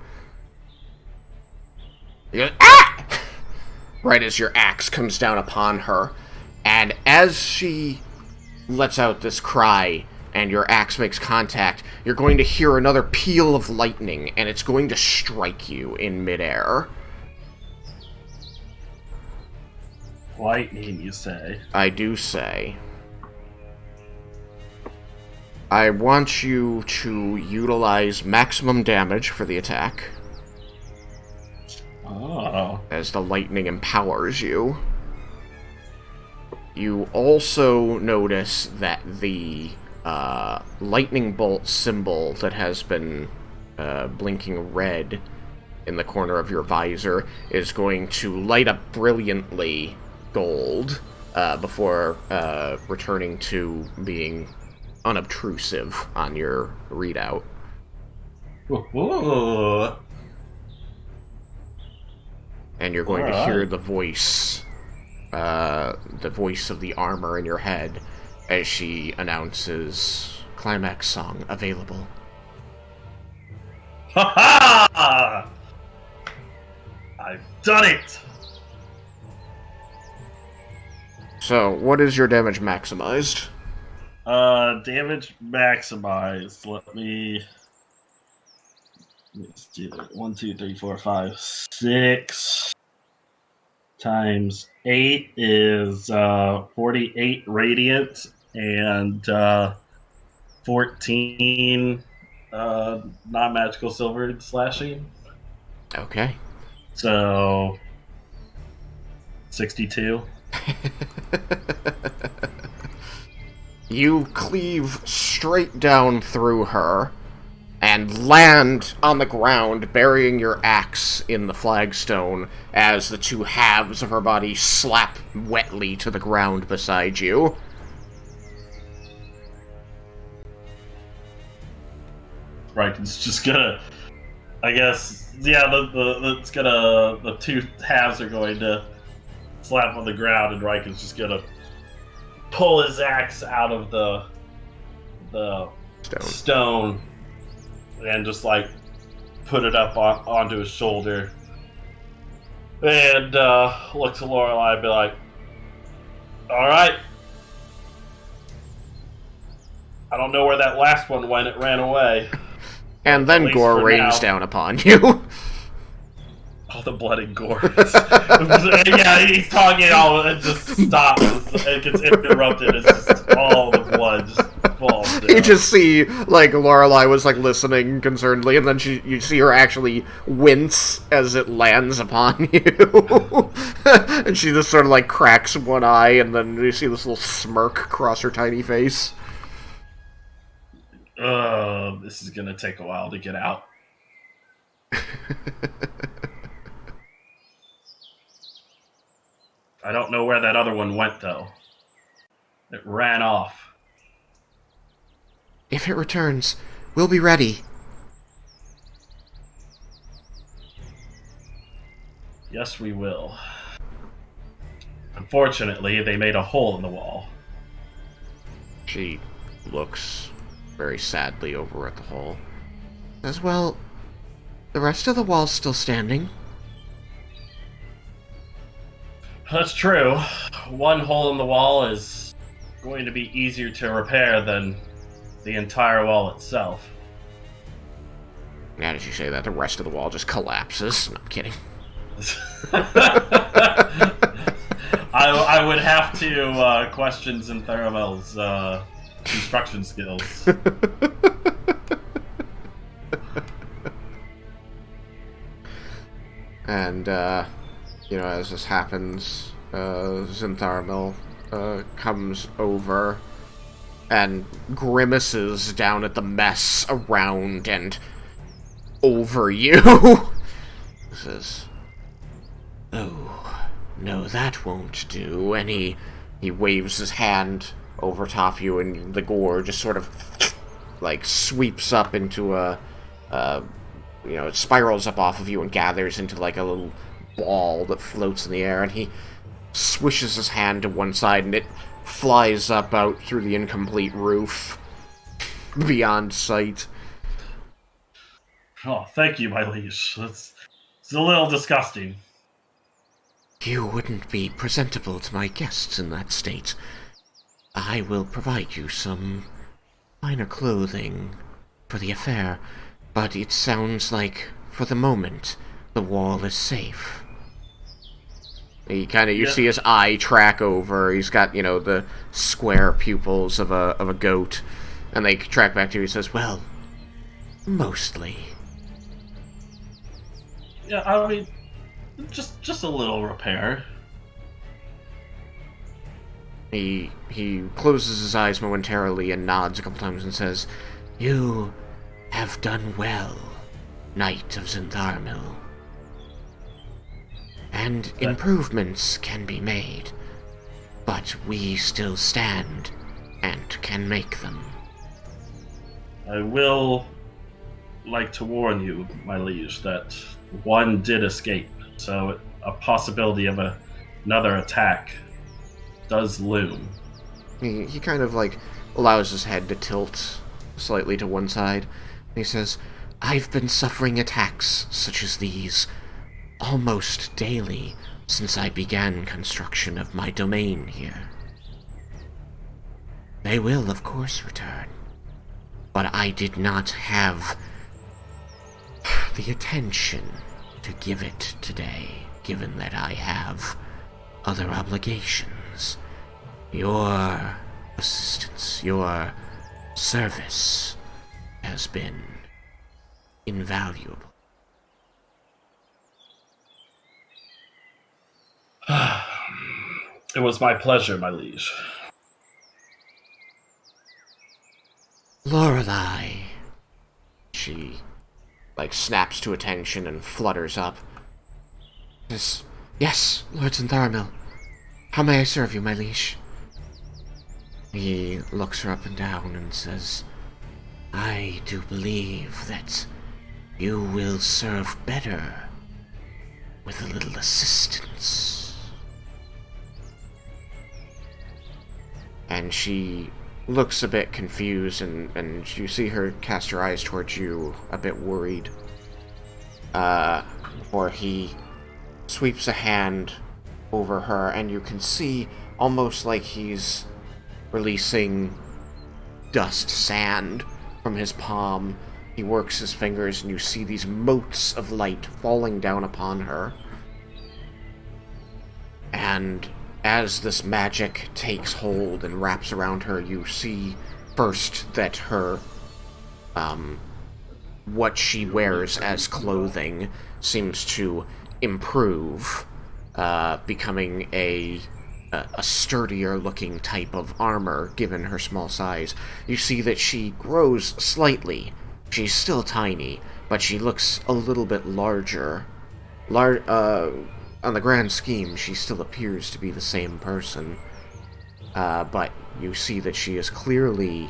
You go, ah! Right as your axe comes down upon her, and as she lets out this cry and your axe makes contact, you're going to hear another peal of lightning, and it's going to strike you in midair. Lightning, you say? I do say. I want you to utilize maximum damage for the attack. Oh. As the lightning empowers you. You also notice that the lightning bolt symbol that has been blinking red in the corner of your visor is going to light up brilliantly gold before returning to being unobtrusive on your readout. Ooh. And you're going to hear the voice of the armor in your head as she announces climax song available. Ha ha! I've done it! So, what is your damage maximized? Damage maximized. Let's do that. 1, 2, 3, 4, 5, 6 times 8 is 48 radiant and 14 non-magical silver slashing. Okay. So 62. You cleave straight down through her and land on the ground, burying your axe in the flagstone as the two halves of her body slap wetly to the ground beside you. Right, it's just gonna, I guess, yeah, the two halves are going to slap on the ground, and Raiken's just gonna pull his axe out of the stone and just like put it up onto his shoulder, and look to Lorelei and be like, "All right, I don't know where that last one went. It ran away." And then Gore rains down upon you. the blood and gore. Yeah, he's talking all, it just stops. It gets interrupted. It's just all the blood just falls down. You just see, like, Lorelei was, like, listening concernedly, and then you see her actually wince as it lands upon you. And she just sort of, like, cracks one eye, and then you see this little smirk cross her tiny face. This is gonna take a while to get out. I don't know where that other one went, though. It ran off. If it returns, we'll be ready. Yes, we will. Unfortunately, they made a hole in the wall. She looks very sadly over at the hole. As well, the rest of the wall's still standing. That's true. One hole in the wall is going to be easier to repair than the entire wall itself. Now, as you say that, the rest of the wall just collapses. No, I'm kidding. I would have to question Zintharamel's construction skills. And, as this happens, Zintharamil comes over and grimaces down at the mess around and over you. He says, "Oh, no, that won't do." And he waves his hand over top of you, and the gore just sort of, like, sweeps up into it spirals up off of you and gathers into, like, a little ball that floats in the air, and he swishes his hand to one side, and it flies up out through the incomplete roof, beyond sight. Oh, thank you, my liege. It's a little disgusting. You wouldn't be presentable to my guests in that state. I will provide you some finer clothing for the affair, but it sounds like, for the moment, the wall is safe. You see his eye track over. He's got, the square pupils of a goat, and they track back to you. He says, "Well, mostly." Yeah, I mean, just a little repair. He closes his eyes momentarily and nods a couple times and says, "You have done well, Knight of Zintharamil. And improvements can be made, but we still stand and can make them." I will like to warn you, my liege, that one did escape, so a possibility of another attack does loom. He kind of, like, allows his head to tilt slightly to one side. He says, "I've been suffering attacks such as these almost daily since I began construction of my domain here. They will, of course, return, but I did not have the attention to give it today, given that I have other obligations. Your assistance, your service has been invaluable." It was my pleasure, my liege. "Lorelei." She, like, snaps to attention and flutters up. "Yes, Lord Zintharamil. How may I serve you, my liege?" He looks her up and down and says, "I do believe that you will serve better with a little assistance." And she looks a bit confused, and you see her cast her eyes towards you, a bit worried. Before he sweeps a hand over her, and you can see, almost like he's releasing dust sand from his palm, he works his fingers, and you see these motes of light falling down upon her. And as this magic takes hold and wraps around her, you see first that her, what she wears as clothing seems to improve, becoming a sturdier looking type of armor given her small size. You see that she grows slightly. She's still tiny, but she looks a little bit larger. On the grand scheme, she still appears to be the same person. But you see that she is clearly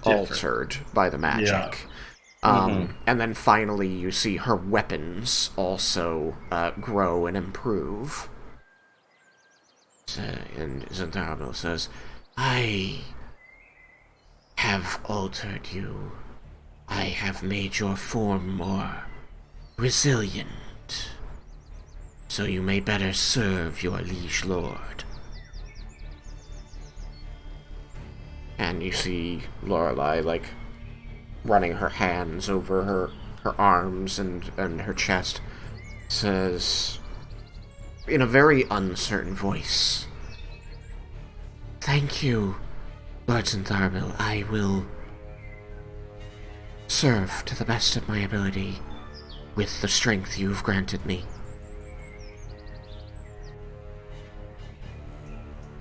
altered by the magic. Yeah. And then finally you see her weapons also grow and improve. And Zentharmil says, I have altered you. I have made your form more resilient, so you may better serve your liege lord. And you see Lorelei, like, running her hands over her arms and her chest, says, in a very uncertain voice, Thank you, Lord Zentharmil. I will serve to the best of my ability with the strength you've granted me.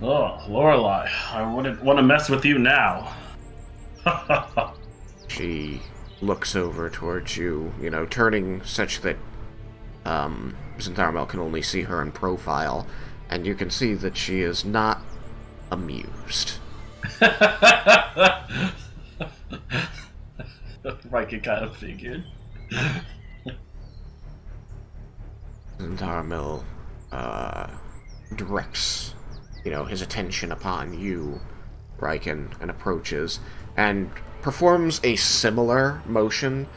Oh, Lorelei, I wouldn't want to mess with you now. She looks over towards you, turning such that Zentharmel can only see her in profile, and you can see that she is not amused. Raiken kind of figured. Zentharmil directs, his attention upon you, Raiken, and approaches, and performs a similar motion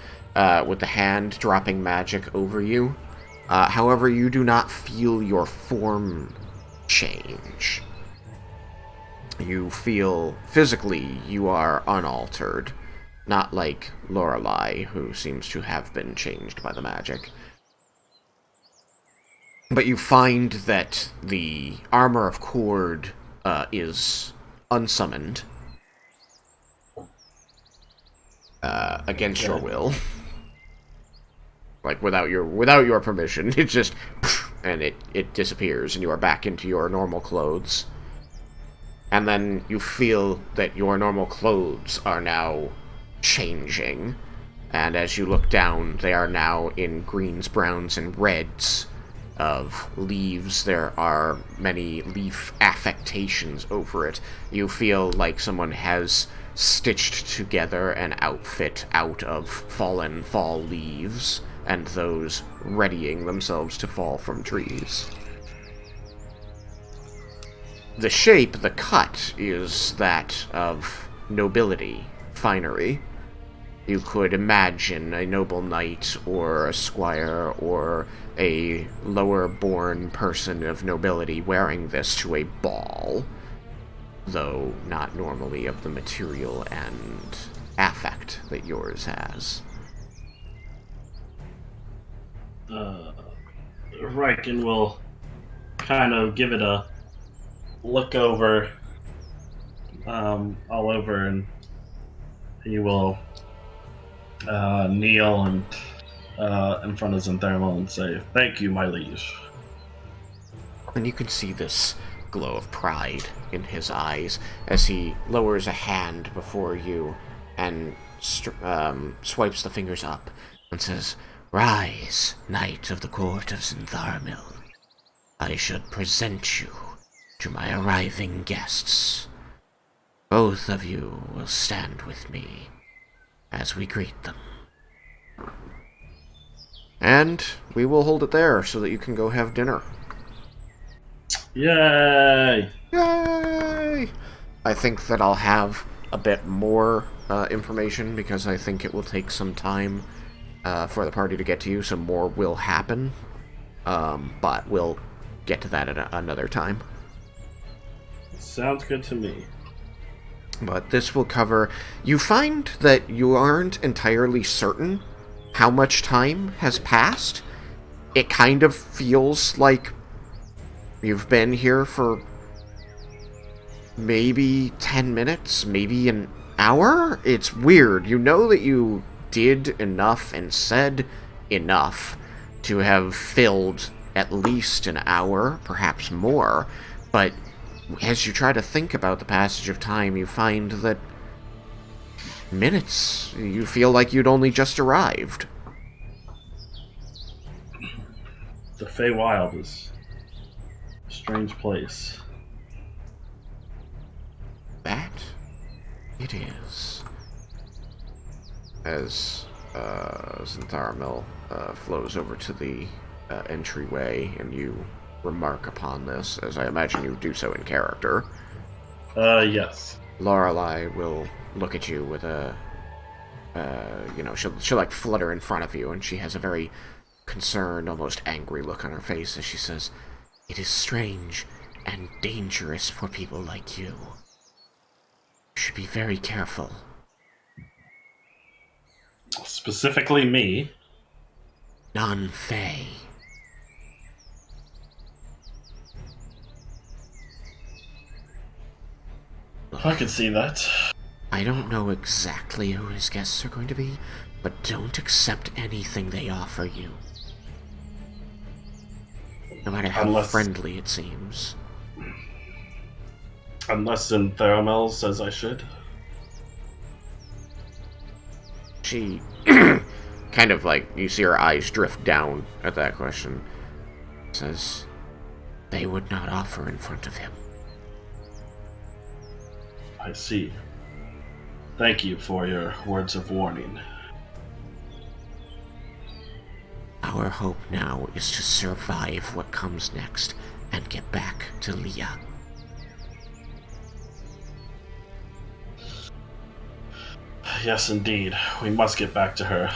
with the hand dropping magic over you. However, you do not feel your form change. You feel, physically, you are unaltered. Not like Lorelei, who seems to have been changed by the magic. But you find that the Armor of Cord is unsummoned. Against your will. Like, without your permission. It just... and it disappears, and you are back into your normal clothes. And then you feel that your normal clothes are now changing. And as you look down, they are now in greens, browns, and reds of leaves. There are many leaf affectations over it. You feel like someone has stitched together an outfit out of fallen fall leaves, and those readying themselves to fall from trees. The shape, the cut, is that of nobility, finery. You could imagine a noble knight or a squire or a lower-born person of nobility wearing this to a ball, though not normally of the material and affect that yours has. Raiken will kind of give it a look over, all over, and he will kneel and in front of Zentharmel and say, "Thank you, my liege." And you can see this glow of pride in his eyes as he lowers a hand before you and swipes the fingers up and says, "Rise, knight of the court of Zentharmil. I should present you to my arriving guests. Both of you will stand with me as we greet them." And we will hold it there so that you can go have dinner. Yay! Yay! I think that I'll have a bit more information because I think it will take some time for the party to get to you, so more will happen. But we'll get to that at another time. Sounds good to me. But this will cover... You find that you aren't entirely certain how much time has passed. It kind of feels like you've been here for maybe 10 minutes, maybe an hour? It's weird. You know that you did enough and said enough to have filled at least an hour, perhaps more, but as you try to think about the passage of time, you find that minutes, you feel like you'd only just arrived. The Feywild is a strange place. That it is. As Zentharamil flows over to the entryway, and you remark upon this, as I imagine you do so in character. Yes. Lorelei will look at you with a, she'll like flutter in front of you, and she has a very concerned, almost angry look on her face as she says, "It is strange and dangerous for people like you. You should be very careful." Specifically me. Non-Fey. I can see that. I don't know exactly who his guests are going to be, but don't accept anything they offer you. No matter how friendly it seems. Unless Theramel says I should. She kind of like, you see her eyes drift down at that question. Says, they would not offer in front of him. I see. Thank you for your words of warning. Our hope now is to survive what comes next and get back to Leah. Yes, indeed. We must get back to her.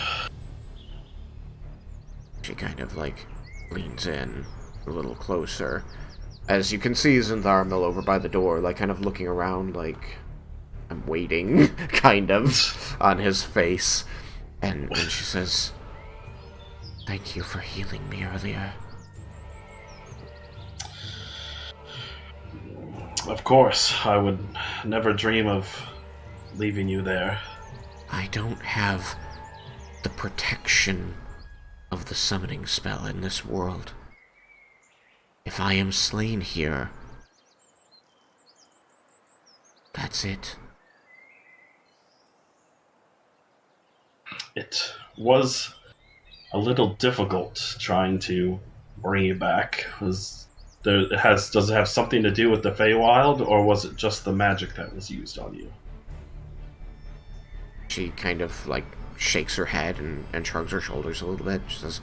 She kind of like leans in a little closer. As you can see Zentharamil over by the door, like kind of looking around like, I'm waiting, kind of, on his face. And she says, "Thank you for healing me earlier." Of course, I would never dream of leaving you there. I don't have the protection of the summoning spell in this world. If I am slain here, that's it. It was a little difficult trying to bring you back. Does it have something to do with the Feywild, or was it just the magic that was used on you? She kind of like shakes her head and shrugs her shoulders a little bit. She says,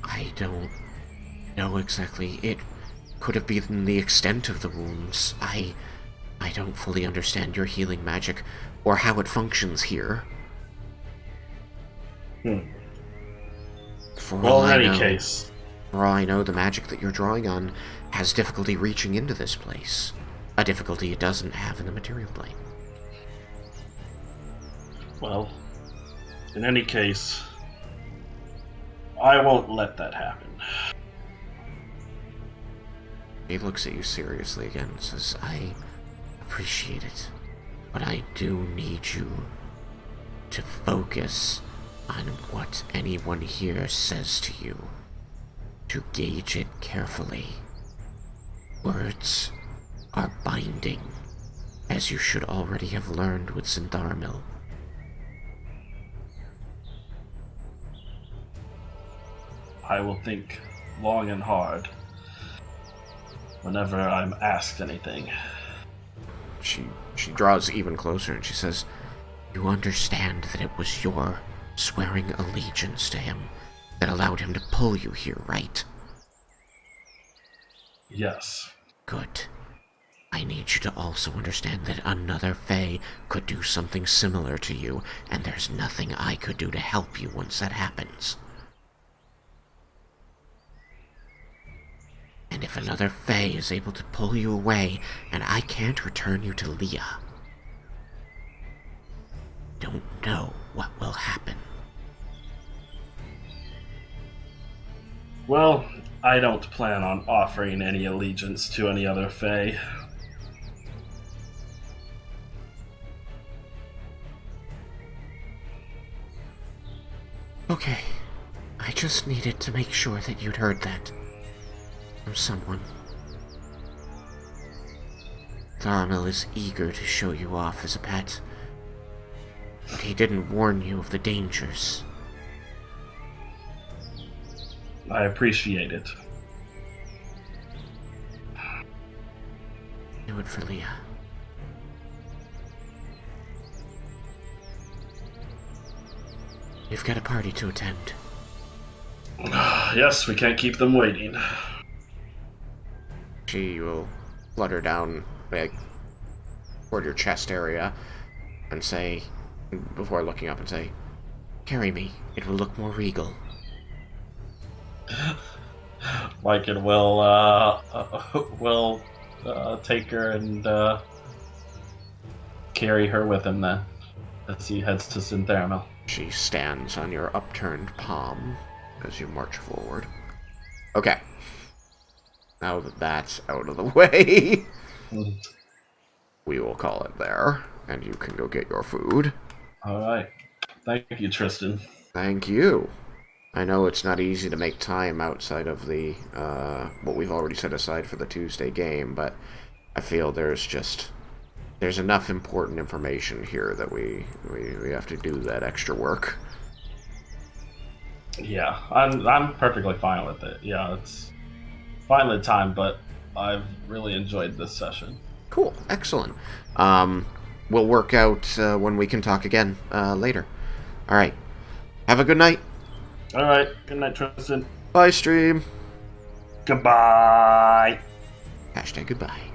I don't know exactly. It could have been the extent of the wounds. I don't fully understand your healing magic or how it functions here. For Well, in any case, for all I know, the magic that you're drawing on has difficulty reaching into this place. A difficulty it doesn't have in the material plane. well, in any case, I won't let that happen. He looks at you seriously again and says, I appreciate it, but I do need you to focus on what anyone here says to you, to gauge it carefully. Words are binding, as you should already have learned with Zentharamil. I will think long and hard whenever I'm asked anything. She draws even closer and she says, you understand that it was your swearing allegiance to him that allowed him to pull you here, right? Yes. Good. I need you to also understand that another Fae could do something similar to you, and there's nothing I could do to help you once that happens. And if another Fae is able to pull you away, and I can't return you to Leah, know what will happen. Well, I don't plan on offering any allegiance to any other Fae. Okay. I just needed to make sure that you'd heard that from someone. Tharmel is eager to show you off as a pet, but he didn't warn you of the dangers. I appreciate it. Do it for Leah. You've got a party to attend. Yes, we can't keep them waiting. She will flutter down toward your chest area and say, before looking up and say, "Carry me. It will look more regal." Raiken will take her and carry her with him then, as he heads to Synthermel. She stands on your upturned palm as you march forward. Okay. Now that that's out of the way, we will call it there, and you can go get your food. All right. Thank you, Tristan. Thank you. I know it's not easy to make time outside of the what we've already set aside for the Tuesday game, but I feel there's enough important information here that we have to do that extra work. Yeah, I'm perfectly fine with it. Yeah, it's finally time, but I've really enjoyed this session. Cool, excellent. We'll work out when we can talk again later. All right. Have a good night. All right. Good night, Tristan. Bye, stream. Goodbye. #goodbye.